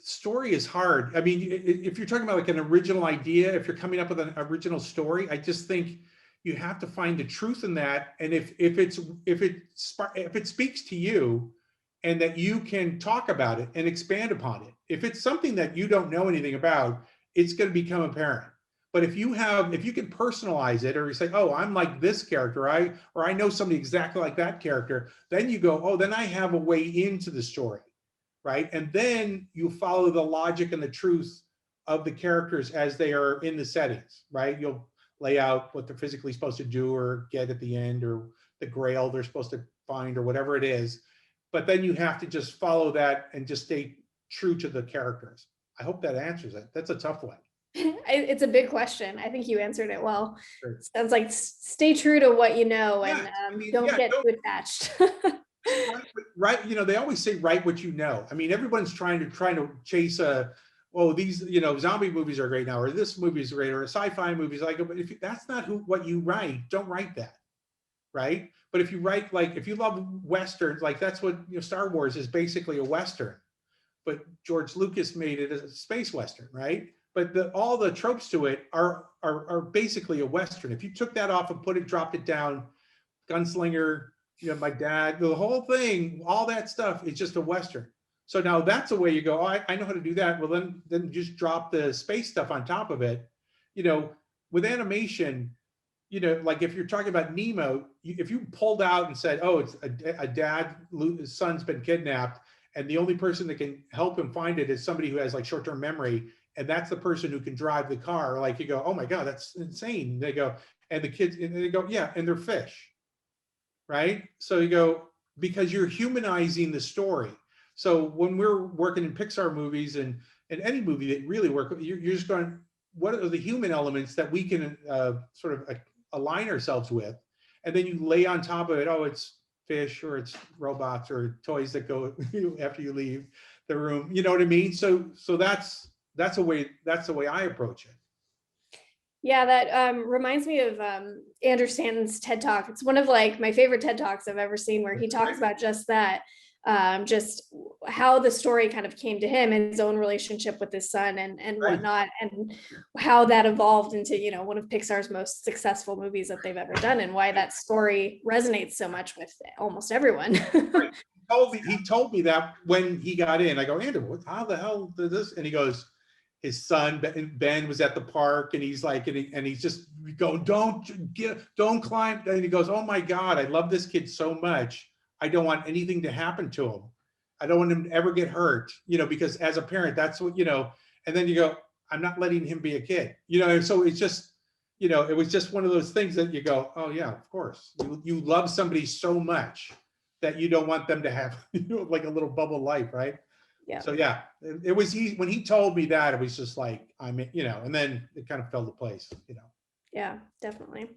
story is hard. I mean, if you're talking about like an original idea, if you're coming up with an original story, I just think you have to find the truth in that. And if it speaks to you and that you can talk about it and expand upon it, if it's something that you don't know anything about, it's going to become apparent. But if you can personalize it, or you say, oh, I'm like this character, or I know somebody exactly like that character, then you go, oh, then I have a way into the story, right? And then you follow the logic and the truth of the characters as they are in the settings, right? You'll lay out what they're physically supposed to do or get at the end, or the grail they're supposed to find, or whatever it is. But then you have to just follow that and just stay true to the characters. I hope that answers it. That's a tough one. It's a big question. I think you answered it well. Sure. Sounds like stay true to what you know, and don't get too attached. right, you know, they always say write what you know. I mean, everyone's trying to chase a, oh, these, you know, zombie movies are great now, or this movie is great, or a sci-fi movies like, but if that's not what you write, don't write that, right? But if you write, like, if you love westerns, like that's what, you know, Star Wars is basically a western, but George Lucas made it as a space western, right? But all the tropes to it are basically a western. If you took that off and dropped it down, gunslinger, you know, my dad, the whole thing, all that stuff is just a western. So now that's a way you go, oh, I know how to do that. Well, then just drop the space stuff on top of it. You know, with animation, you know, like if you're talking about Nemo, if you pulled out and said, oh, it's a dad, his son's been kidnapped, and the only person that can help him find it is somebody who has like short-term memory, and that's the person who can drive the car. Like you go, oh my God, that's insane. They go, and the kids, and they go, yeah, and they're fish, right? So you go, because you're humanizing the story. So when we're working in Pixar movies and any movie that really work, you're just going, what are the human elements that we can sort of align ourselves with? And then you lay on top of it, oh, it's fish, or it's robots, or toys that go after you leave the room. You know what I mean? So that's the way I approach it. Yeah, that reminds me of Andrew Stanton's TED Talk. It's one of like my favorite TED Talks I've ever seen, where he talks about just that, just how the story kind of came to him and his own relationship with his son and whatnot, and how that evolved into, you know, one of Pixar's most successful movies that they've ever done, and why that story resonates so much with almost everyone. He told me that when he got in. I go, Andrew, how the hell did this? And he goes, his son Ben was at the park, and he's like, and he's just going, don't climb. And he goes, oh my God, I love this kid so much. I don't want anything to happen to him. I don't want him to ever get hurt, you know, because as a parent, that's what, you know. And then you go, I'm not letting him be a kid, you know. And so it's just, you know, it was just one of those things that you go, oh yeah, of course. You love somebody so much that you don't want them to have, you know, like a little bubble life, right? Yeah. So yeah, it was when he told me that, it was just like, I mean, you know, and then it kind of fell to place, you know. Yeah, definitely.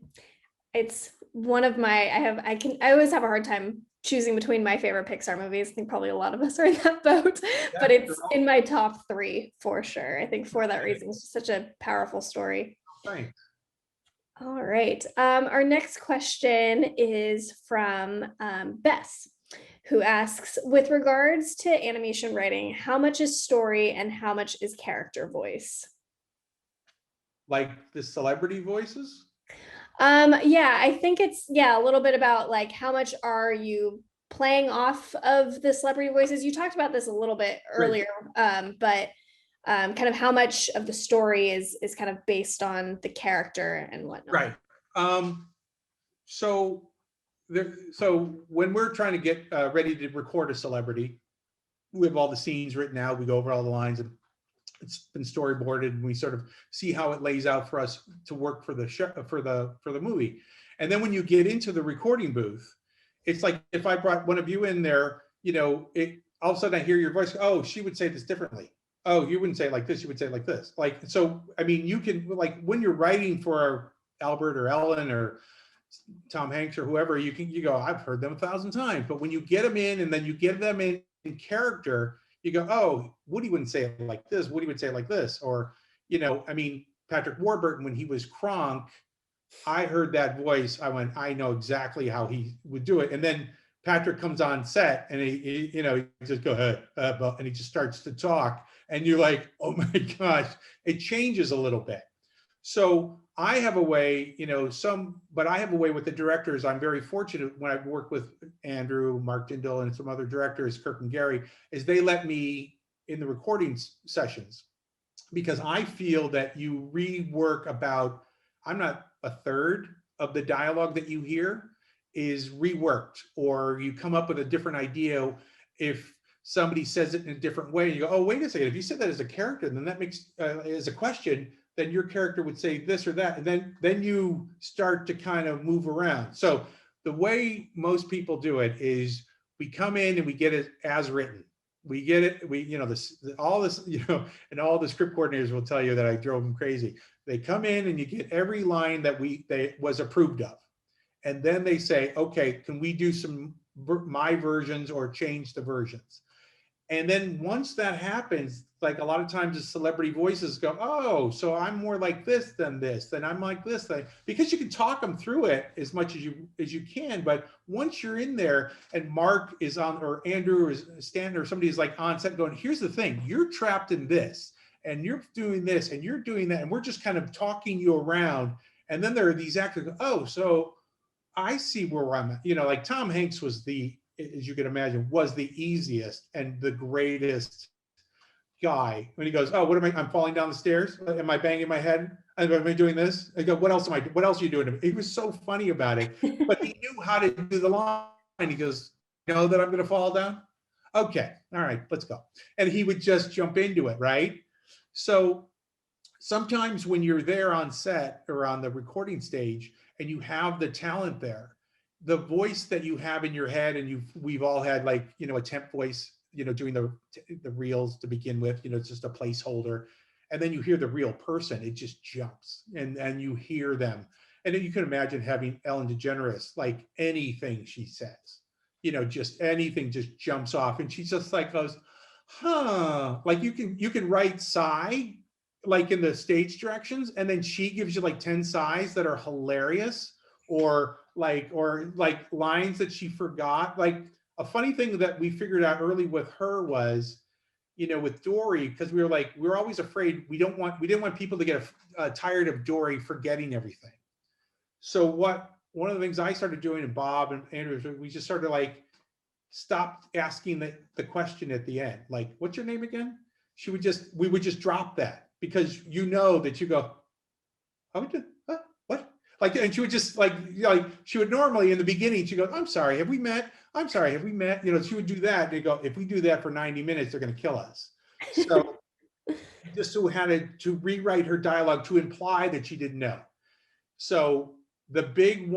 It's one of my, I always have a hard time choosing between my favorite Pixar movies. I think probably a lot of us are in that boat, yeah, but it's in my top 3 for sure. I think for that reason, it's just such a powerful story. Thanks. All right. Our next question is from Bess, who asks, with regards to animation writing, how much is story and how much is character voice? Like the celebrity voices? Yeah, I think it's, a little bit about like, how much are you playing off of the celebrity voices? You talked about this a little bit earlier, but kind of how much of the story is kind of based on the character and whatnot. Right. So when we're trying to get ready to record a celebrity, we have all the scenes written out, we go over all the lines, and it's been storyboarded, and we sort of see how it lays out for us to work for the show, for the movie. And then when you get into the recording booth, it's like if I brought one of you in there, you know, all of a sudden I hear your voice, oh, she would say this differently. Oh, you wouldn't say it like this, you would say it like this. Like, so, I mean, you can, like, when you're writing for Albert or Ellen or Tom Hanks or whoever, you go, I've heard them 1,000 times. But when you get them in and then you get them in character, you go, oh, Woody wouldn't say it like this. Woody would say it like this. Or, you know, I mean, Patrick Warburton, when he was Kronk, I heard that voice. I went, I know exactly how he would do it. And then Patrick comes on set and he you know, he just go, and he just starts to talk. And you're like, oh my gosh, it changes a little bit. So I have a way, you know, but I have a way with the directors. I'm very fortunate when I've worked with Andrew, Mark Dindal, and some other directors, Kirk and Gary, is they let me in the recording sessions, because I feel that you rework about, I'm not a third of the dialogue that you hear is reworked, or you come up with a different idea. If somebody says it in a different way, you go, oh, wait a second, if you said that as a character, then that makes, as a question, then your character would say this or that. And then you start to kind of move around. So the way most people do it is we come in and we get it as written. We get it, you know, all this, you know, and all the script coordinators will tell you that I drove them crazy. They come in and you get every line that was approved of. And then they say, okay, can we do some my versions or change the versions? And then once that happens, like a lot of times the celebrity voices go, oh, so I'm more like this, then I'm like this, because you can talk them through it as much as you can. But once you're in there and Mark is on, or Andrew is standing, or somebody's like on set going, here's the thing, you're trapped in this, and you're doing this, and you're doing that, and we're just kind of talking you around. And then there are these actors, oh, so I see where I'm at. You know, like Tom Hanks was as you can imagine, was the easiest and the greatest guy when he goes, oh, what am I'm falling down the stairs? Am I banging my head? Am I doing this? I go, what else are you doing to me? He was so funny about it, but he knew how to do the line. He goes, you know that I'm going to fall down? Okay, all right, let's go. And he would just jump into it, right? So sometimes when you're there on set or on the recording stage and you have the talent there, the voice that you have in your head, and we've all had, like, you know, a temp voice, you know, doing the reels to begin with, you know, it's just a placeholder. And then you hear the real person, it just jumps, and you hear them. And then you can imagine having Ellen DeGeneres, like anything she says, you know, just anything just jumps off. And she just like goes, huh, like you can write sigh, like in the stage directions, and then she gives you like 10 sighs that are hilarious, or like lines that she forgot. Like a funny thing that we figured out early with her was, you know, with Dory, because we were always afraid, we didn't want people to get tired of Dory forgetting everything. So one of the things I started doing, and Bob and Andrew, we just started like stop asking the question at the end, like, what's your name again? We would just drop that, because you know that you go, what? Like, and she would just like she would normally in the beginning, she goes, I'm sorry, have we met? I'm sorry, have we met? You know, she would do that. They go, if we do that for 90 minutes, they're going to kill us. So just so had to rewrite her dialogue to imply that she didn't know. So the big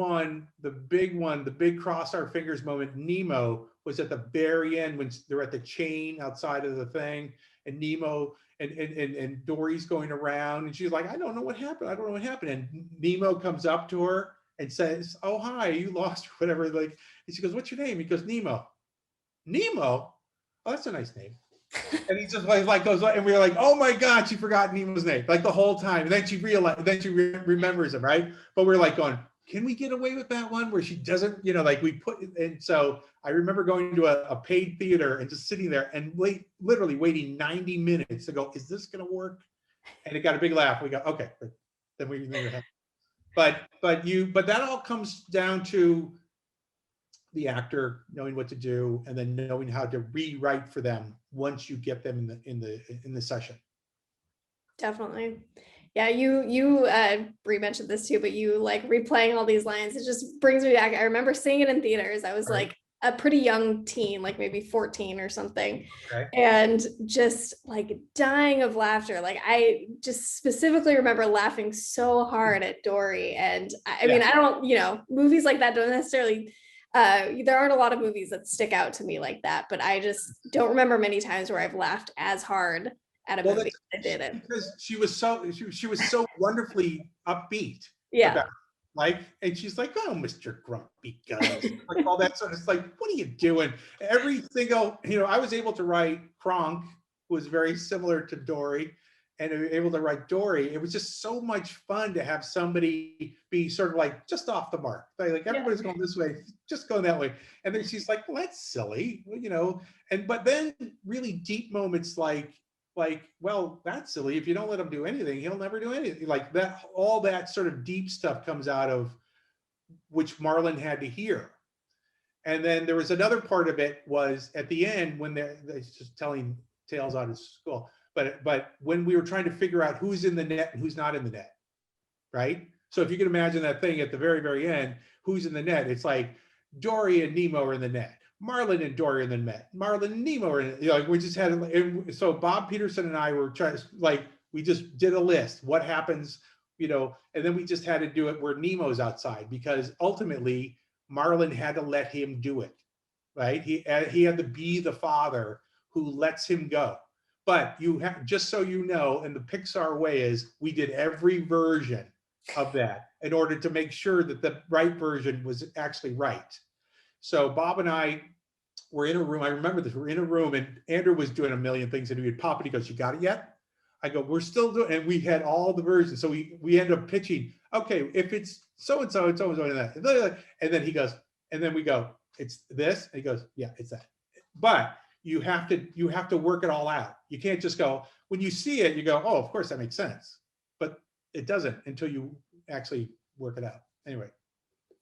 cross our fingers moment, Nemo, was at the very end when they're at the chain outside of the thing, and Nemo and Dory's going around, and she's like, I don't know what happened. And Nemo comes up to her and says, oh, hi, you lost, or whatever. Like, and she goes, what's your name? He goes, Nemo. Nemo? Oh, that's a nice name. And he just like goes, and we were like, oh my God, she forgot Nemo's name, like the whole time. And then she remembers him, right? But we're like going, can we get away with that one where she doesn't, you know, like we put, and so I remember going to a paid theater and just sitting there and literally waiting 90 minutes to go, is this going to work? And it got a big laugh. We go, okay, then we have, but that all comes down to the actor knowing what to do, and then knowing how to rewrite for them once you get them in the session. Definitely. Yeah, you Brie mentioned this too, but you like replaying all these lines, it just brings me back. I remember seeing it in theaters. I was like a pretty young teen, like maybe 14 or something. Okay. And just like dying of laughter. Like I just specifically remember laughing so hard at Dory. And I mean, I don't, you know, movies like that don't necessarily, there aren't a lot of movies that stick out to me like that, but I just don't remember many times where I've laughed as hard at a movie. I did it because she was so wonderfully upbeat. Yeah. Like, and she's like, oh, Mr. Grumpy Guns, like all that sort of, it's like, what are you doing? Every single, you know, I was able to write Kronk, who was very similar to Dory, and able to write Dory. It was just so much fun to have somebody be sort of like just off the mark. Like everybody's going this way, just going that way. And then she's like, well, that's silly, you know. But then really deep moments like, well, that's silly. If you don't let him do anything, he'll never do anything. Like that, all that sort of deep stuff comes out of which Marlon had to hear. And then there was another part of it was at the end when they're just telling tales out of school. But when we were trying to figure out who's in the net and who's not in the net, right? So if you can imagine that thing at the very, very end, who's in the net? It's like Dory and Nemo are in the net. Marlon and Dory and then met. Marlon and Nemo are in it. You know, like we just had, and so Bob Peterson and I were trying to, like, we just did a list. What happens, you know, and then we just had to do it where Nemo's outside, because ultimately Marlon had to let him do it, right? He had to be the father who lets him go. But you have, just so you know, and the Pixar way is we did every version of that. in order to make sure that the right version was actually right. So Bob and I were in a room. I remember this. We're in a room and Andrew was doing a million things and he would pop and he goes, "You got it yet?" I go, "We're still doing," and we had all the versions. So we ended up pitching, okay, if it's so-and-so and so-and-so and that. And then he goes, and then we go, "It's this." And he goes, "Yeah, it's that." But you have to work it all out. You can't just go, when you see it, you go, "Oh, of course that makes sense." But it doesn't until you actually work it out. Anyway.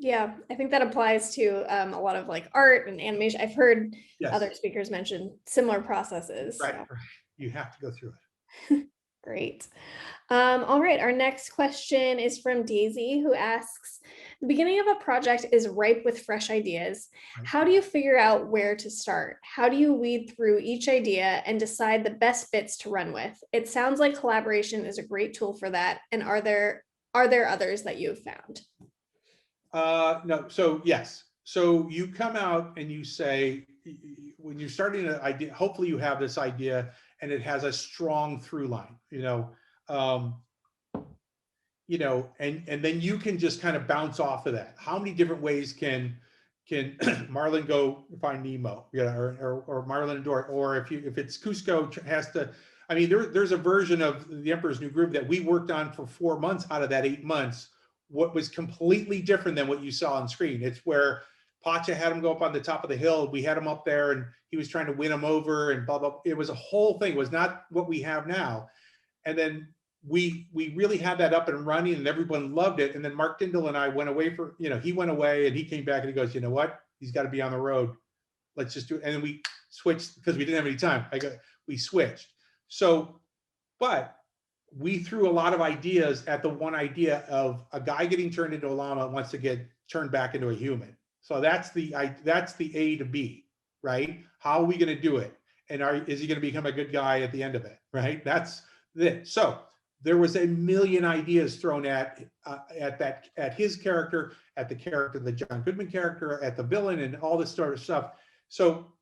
Yeah, I think that applies to a lot of like art and animation. I've heard Yes. other speakers mention similar processes. Right, So. right. You have to go through it. Great. All right, our next question is from Daisy, who asks, the beginning of a project is ripe with fresh ideas. How do you figure out where to start? How do you weed through each idea and decide the best bits to run with? It sounds like collaboration is a great tool for that. And are there others that you've found? No, so yes. So you come out and you say, when you're starting an idea, hopefully you have this idea and it has a strong through line, and then you can just kind of bounce off of that. How many different ways can Marlin go find Nemo, or Marlin and Dory, or if it's Cusco has to, I mean, there's a version of The Emperor's New Groove that we worked on for 4 months out of that 8 months. What was completely different than what you saw on screen. It's where Pacha had him go up on the top of the hill. We had him up there and he was trying to win him over and blah, blah. It was a whole thing. It was not what we have now. And then we really had that up and running and everyone loved it. And then Mark Dindal and I went away he went away and he came back and he goes, "You know what? He's got to be on the road. Let's just do it." And then we switched because we didn't have any time. We switched. So, but we threw a lot of ideas at the one idea of a guy getting turned into a llama wants to get turned back into a human. So that's the A to B, right? How are we going to do it? And is he going to become a good guy at the end of it, right? That's it. So there was a million ideas thrown at his character, at the character, the John Goodman character, at the villain, and all this sort of stuff. So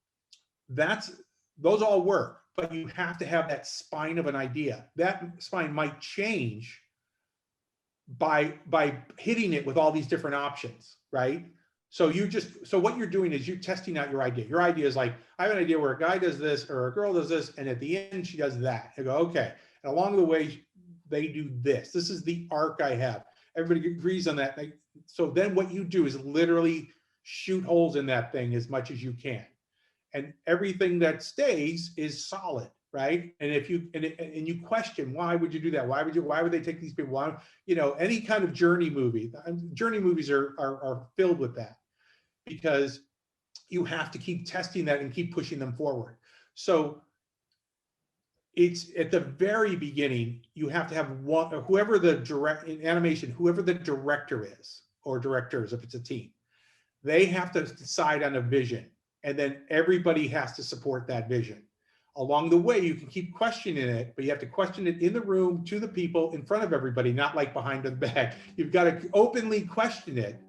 those all work, but you have to have that spine of an idea. That spine might change by hitting it with all these different options, right? So what you're doing is you're testing out your idea. Your idea is like, I have an idea where a guy does this or a girl does this, and at the end she does that. I go, okay. And along the way, they do this. This is the arc I have. Everybody agrees on that. So then what you do is literally shoot holes in that thing as much as you can. And everything that stays is solid, right? And if you and you question, why would you do that? Why would they take these people? Why, any kind of journey movie. Journey movies are filled with that, because you have to keep testing that and keep pushing them forward. So it's at the very beginning, you have to have whoever the director is, or directors, if it's a team, they have to decide on a vision. And then everybody has to support that vision. Along the way, you can keep questioning it, but you have to question it in the room to the people in front of everybody, not like behind the back. You've got to openly question it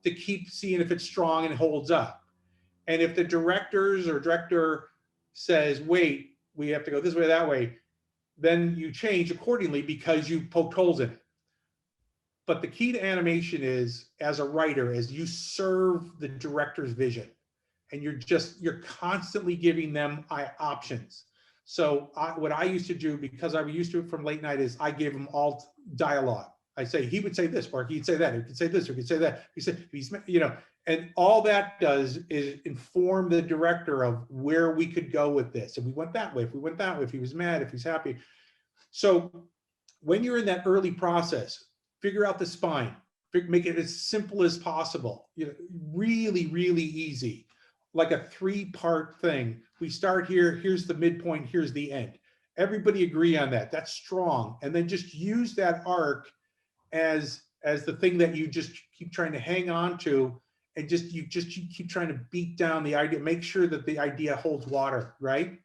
to keep seeing if it's strong and holds up. And if the director says, wait, we have to go this way, that way, then you change accordingly because you poked holes in it. But the key to animation is, as a writer, is you serve the director's vision. And you're constantly giving them options. So what I used to do, because I was used to it from late night, is I gave them all dialogue. I say, he would say this, or he'd say that, he could say this, or he could say that. He said, and all that does is inform the director of where we could go with this. If we went that way, if we went that way, if he was mad, if he's happy. So when you're in that early process, figure out the spine, make it as simple as possible. Really, really easy. Like a 3-part thing. We start here, here's the midpoint, here's the end. Everybody agree on that. That's strong. And then just use that arc as the thing that you just keep trying to hang on to, and you keep trying to beat down the idea, make sure that the idea holds water, right?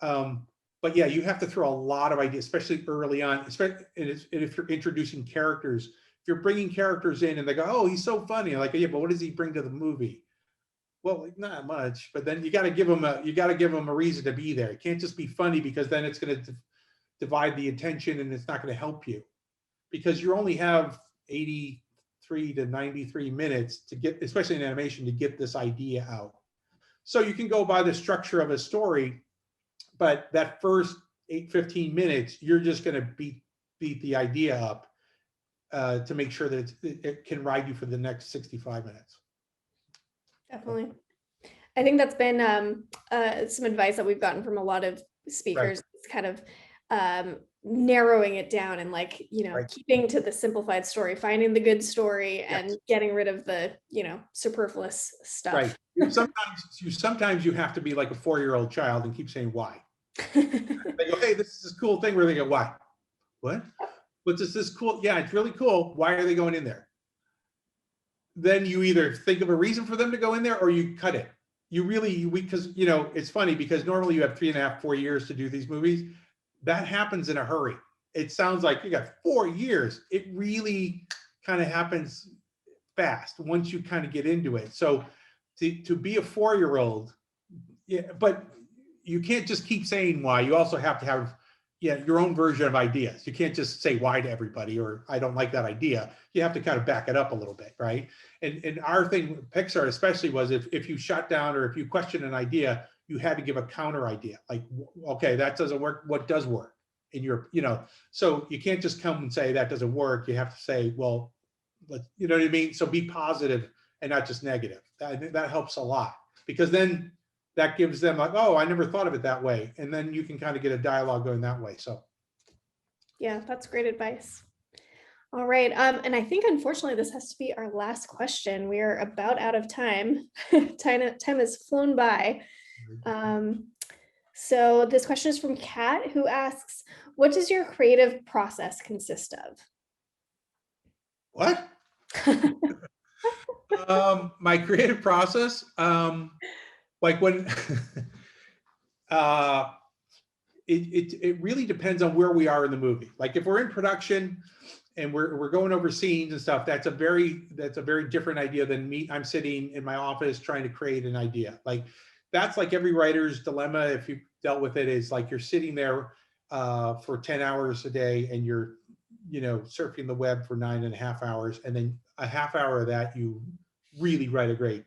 But yeah, you have to throw a lot of ideas, especially early on, and if you're introducing characters. If you're bringing characters in and they go, oh, he's so funny. Like, yeah, but what does he bring to the movie? Well, not much, but then you got to give them a reason to be there. It can't just be funny, because then it's going to divide the attention and it's not going to help you, because you only have 83 to 93 minutes to get, especially in animation, to get this idea out. So you can go by the structure of a story, but that first 15 minutes, you're just going to beat the idea up to make sure that it can ride you for the next 65 minutes. Definitely. I think that's been some advice that we've gotten from a lot of speakers. Right. It's kind of narrowing it down and like, you know, Right. keeping to the simplified story, finding the good story, Yes. and getting rid of the, you know, superfluous stuff. Right. Sometimes you have to be like a 4-year-old child and keep saying why. They go, hey, this is this cool thing, where they go, why? What? What's this cool? Yeah, it's really cool. Why are they going in there? Then you either think of a reason for them to go in there, or you cut it. Because, you know, it's funny because normally you have 3.5, 4 years to do these movies. That happens in a hurry. It sounds like you got 4 years. It really kind of happens fast once you kind of get into it. So to be a 4-year-old, yeah, but you can't just keep saying why. You also have to have your own version of ideas. You can't just say why to everybody, or I don't like that idea. You have to kind of back it up a little bit, right? And our thing, Pixar especially, was if you shut down or if you question an idea, you had to give a counter idea. Like, okay, that doesn't work. What does work in your, you know? So you can't just come and say that doesn't work. You have to say, well, you know what I mean? So be positive and not just negative. I think that helps a lot, because then that gives them like, oh, I never thought of it that way. And then you can kind of get a dialogue going that way. So yeah, that's great advice. All right. And I think, unfortunately, this has to be our last question. We are about out of time. Time has flown by. So this question is from Kat, who asks, what does your creative process consist of? what? My creative process, like when it really depends on where we are in the movie. Like if we're in production and we're going over scenes and stuff, that's a very different idea than me. I'm sitting in my office trying to create an idea. Like that's like every writer's dilemma, if you dealt with it, is like you're sitting there for 10 hours a day and you're, you know, surfing the web for 9.5 hours, and then a half hour of that you really write a great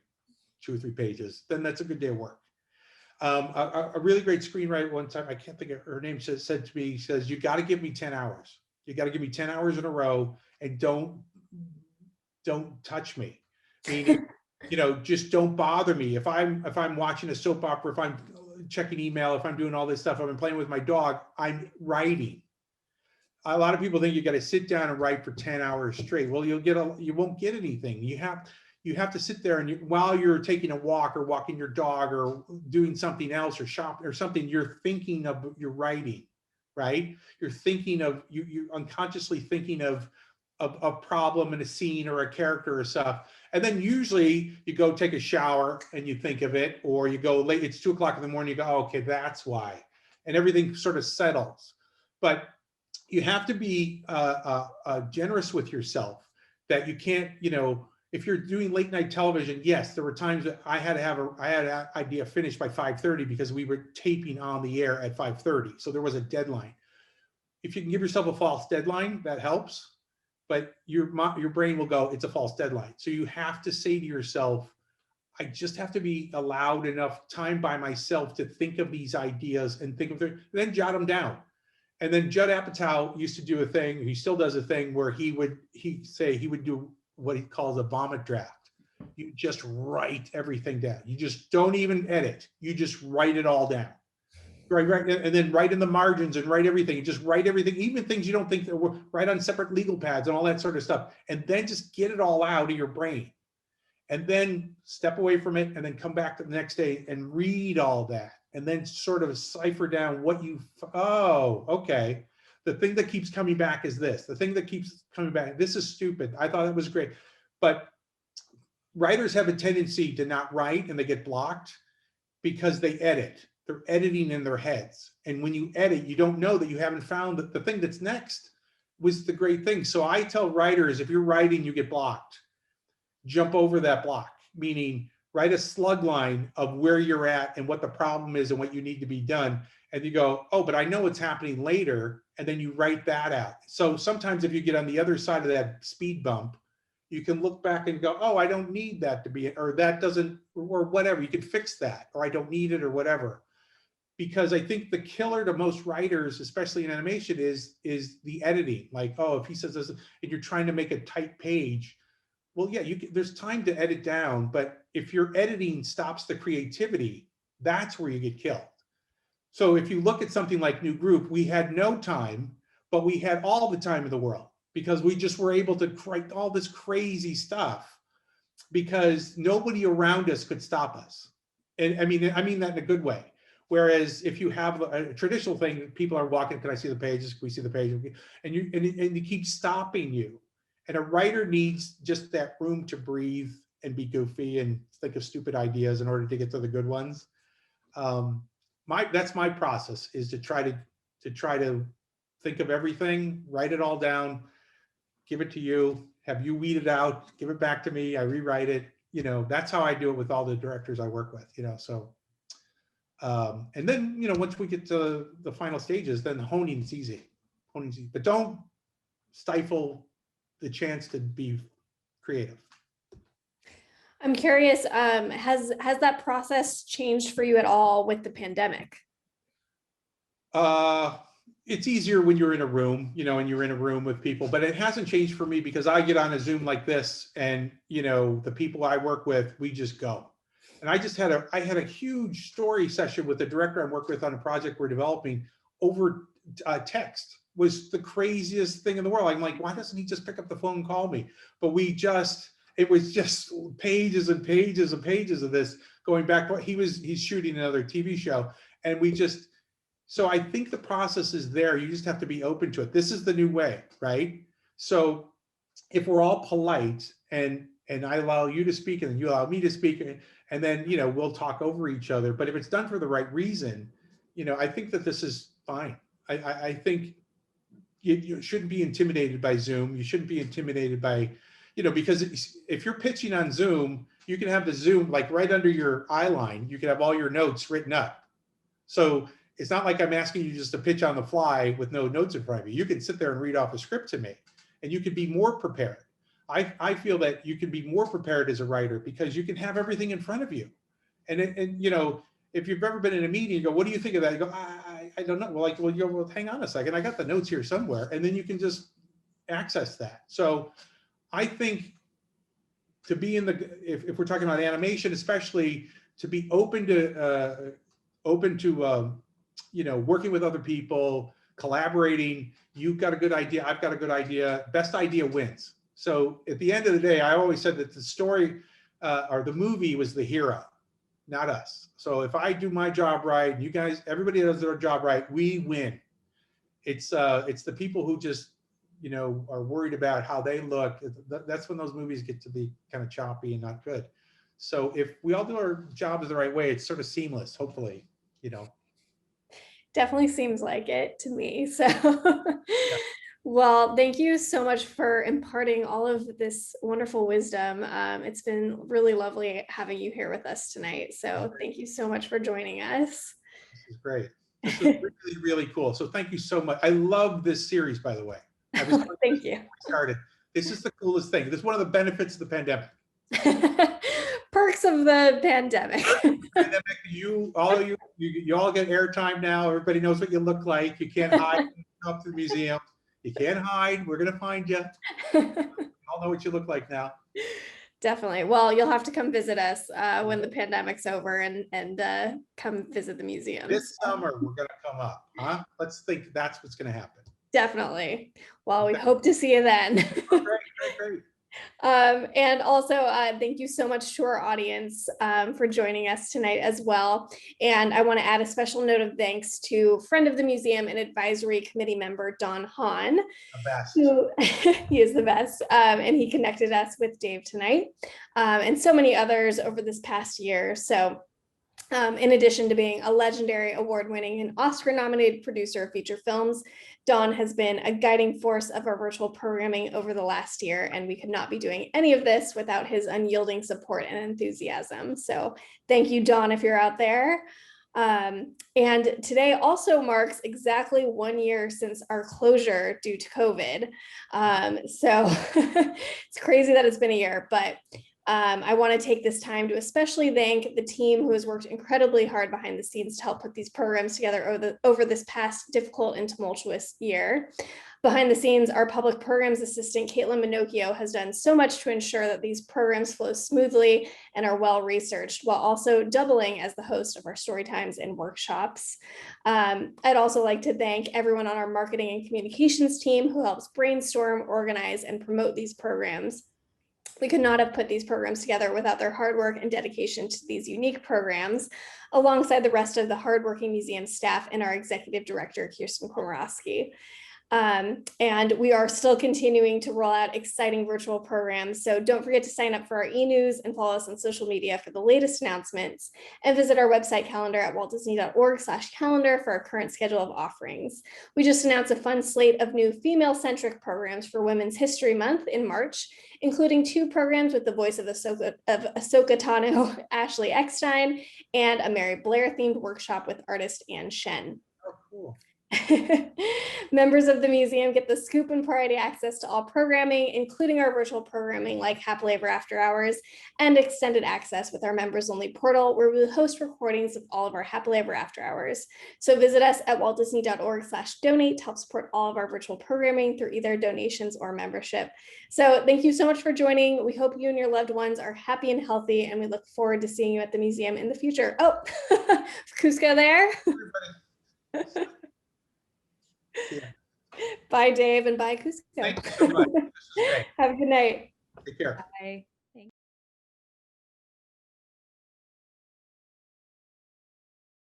2 or 3 pages, then that's a good day of work. A really great screenwriter one time, I can't think of her name, said to me, says, you got to give me 10 hours. You got to give me 10 hours in a row, and don't touch me. Meaning, you know, just don't bother me. If I'm watching a soap opera, if I'm checking email, if I'm doing all this stuff, if I'm playing with my dog, I'm writing. A lot of people think you got to sit down and write for 10 hours straight. Well, you won't get anything. You have to sit there, and while you're taking a walk or walking your dog or doing something else or shopping or something, you're thinking of your writing, right? You're thinking of, you're unconsciously thinking of a problem in a scene or a character or stuff. And then usually you go take a shower and you think of it, or you go late, it's 2 o'clock in the morning, you go, oh, okay, that's why. And everything sort of settles. But you have to be generous with yourself, that you can't, you know, if you're doing late night television, yes, there were times that I had an idea finished by 5:30 because we were taping on the air at 5:30. So there was a deadline. If you can give yourself a false deadline, that helps, but your brain will go, it's a false deadline. So you have to say to yourself, I just have to be allowed enough time by myself to think of these ideas and think of them, then jot them down. And then Judd Apatow used to do a thing, he still does a thing, where he would do what he calls a vomit draft. You just write everything down. You just don't even edit. You just write it all down. Right. And then write in the margins and write everything. You just write everything, even things you don't think that were, write on separate legal pads and all that sort of stuff. And then just get it all out of your brain. And then step away from it and then come back the next day and read all that. And then sort of cipher down what okay. The thing that keeps coming back is this. The thing that keeps coming back, this is stupid. I thought it was great. But writers have a tendency to not write, and they get blocked because they edit. They're editing in their heads. And when you edit, you don't know that you haven't found that the thing that's next was the great thing. So I tell writers, if you're writing, you get blocked, jump over that block, meaning write a slug line of where you're at and what the problem is and what you need to be done. and you go, oh, but I know what's happening later, and then you write that out. So sometimes if you get on the other side of that speed bump, you can look back and go, oh, I don't need that to be, or that doesn't, or whatever, you can fix that, or I don't need it, or whatever. Because I think the killer to most writers, especially in animation, is the editing. Like, oh, if he says this, and you're trying to make a tight page, well, yeah, there's time to edit down, but if your editing stops the creativity, that's where you get killed. So if you look at something like New Group, we had no time, but we had all the time in the world because we just were able to write all this crazy stuff because nobody around us could stop us. And I mean that in a good way. Whereas if you have a traditional thing, people are walking, can I see the pages? Can we see the page? And you keep stopping you. And a writer needs just that room to breathe and be goofy and think of stupid ideas in order to get to the good ones. That's my process, is to try to think of everything, write it all down, give it to you, have you weed it out, give it back to me, I rewrite it. You know, that's how I do it with all the directors I work with, you know, so. And then, you know, once we get to the final stages, then honing is easy. But don't stifle the chance to be creative. I'm curious, has that process changed for you at all with the pandemic? It's easier when you're in a room, you know, and you're in a room with people, but it hasn't changed for me because I get on a Zoom like this and, you know, the people I work with, we just go. And I had a huge story session with the director I work with on a project we're developing over text. Was the craziest thing in the world. I'm like, why doesn't he just pick up the phone and call me? But it was just pages and pages and pages of this going back. He's shooting another TV show. And so I think the process is there. You just have to be open to it. This is the new way, right? So if we're all polite and I allow you to speak and then you allow me to speak, and then, you know, we'll talk over each other. But if it's done for the right reason, you know, I think that this is fine. I think you shouldn't be intimidated by Zoom. You shouldn't be intimidated by, you know, because if you're pitching on Zoom, you can have the Zoom like right under your eye line. You can have all your notes written up. So it's not like I'm asking you just to pitch on the fly with no notes in front of you. You can sit there and read off a script to me and you can be more prepared. I feel that you can be more prepared as a writer because you can have everything in front of you. And you know, if you've ever been in a meeting, you go, what do you think of that? You go, I don't know. Well, you go, well, hang on a second. I got the notes here somewhere. And then you can just access that. So I think to be if we're talking about animation, especially to be open to you know, working with other people, collaborating, you've got a good idea, I've got a good idea, best idea wins. So at the end of the day, I always said that the story or the movie was the hero, not us. So if I do my job right, and you guys, everybody does their job right, we win. It's the people who just, you know, are worried about how they look. That's when those movies get to be kind of choppy and not good. So if we all do our jobs the right way, it's sort of seamless, hopefully, you know. Definitely seems like it to me. So, well, thank you so much for imparting all of this wonderful wisdom. It's been really lovely having you here with us tonight. So thank you so much for joining us. This is great. This is really, really cool. So thank you so much. I love this series, by the way. Thank you. Started. This is the coolest thing. This is one of the benefits of the pandemic. Perks of the pandemic. You all get airtime now. Everybody knows what you look like. You can't hide up to the museum. You can't hide. We're gonna find you. All know what you look like now. Definitely. Well, you'll have to come visit us when the pandemic's over and come visit the museum. This summer we're gonna come up, huh? Let's think that's what's gonna happen. Definitely. Well, we hope to see you then. Great. And also, thank you so much to our audience for joining us tonight as well. And I want to add a special note of thanks to friend of the museum and advisory committee member, Don Hahn. The best. Who, he is the best. And he connected us with Dave tonight and so many others over this past year. So in addition to being a legendary award-winning and Oscar-nominated producer of feature films, Don has been a guiding force of our virtual programming over the last year, and we could not be doing any of this without his unyielding support and enthusiasm. So thank you, Don, if you're out there. And today also marks exactly 1 year since our closure due to COVID. So it's crazy that it's been a year, but I want to take this time to especially thank the team who has worked incredibly hard behind the scenes to help put these programs together over this past difficult and tumultuous year. Behind the scenes, our public programs assistant, Caitlin Minocchio, has done so much to ensure that these programs flow smoothly and are well researched, while also doubling as the host of our story times and workshops. I'd also like to thank everyone on our marketing and communications team who helps brainstorm, organize, and promote these programs. We could not have put these programs together without their hard work and dedication to these unique programs, alongside the rest of the hardworking museum staff and our executive director, Kirsten Komorowski. And we are still continuing to roll out exciting virtual programs. So don't forget to sign up for our e-news and follow us on social media for the latest announcements, and visit our website calendar at waltdisney.org/calendar for our current schedule of offerings. We just announced a fun slate of new female-centric programs for Women's History Month in March, including 2 programs with the voice of Ahsoka Tano, Ashley Eckstein, and a Mary Blair themed workshop with artist Anne Shen. Oh, cool. Members of the museum get the scoop and priority access to all programming, including our virtual programming like Happily Ever After Hours, and extended access with our members only portal, where we host recordings of all of our Happily Ever After Hours. So visit us at waltdisney.org/donate to help support all of our virtual programming through either donations or membership. So thank you so much for joining. We hope you and your loved ones are happy and healthy, and we look forward to seeing you at the museum in the future. Oh, Cusco there. Yeah. Bye, Dave, and bye, Cusco. Thank you so much. This is great. Have a good night. Take care. Bye.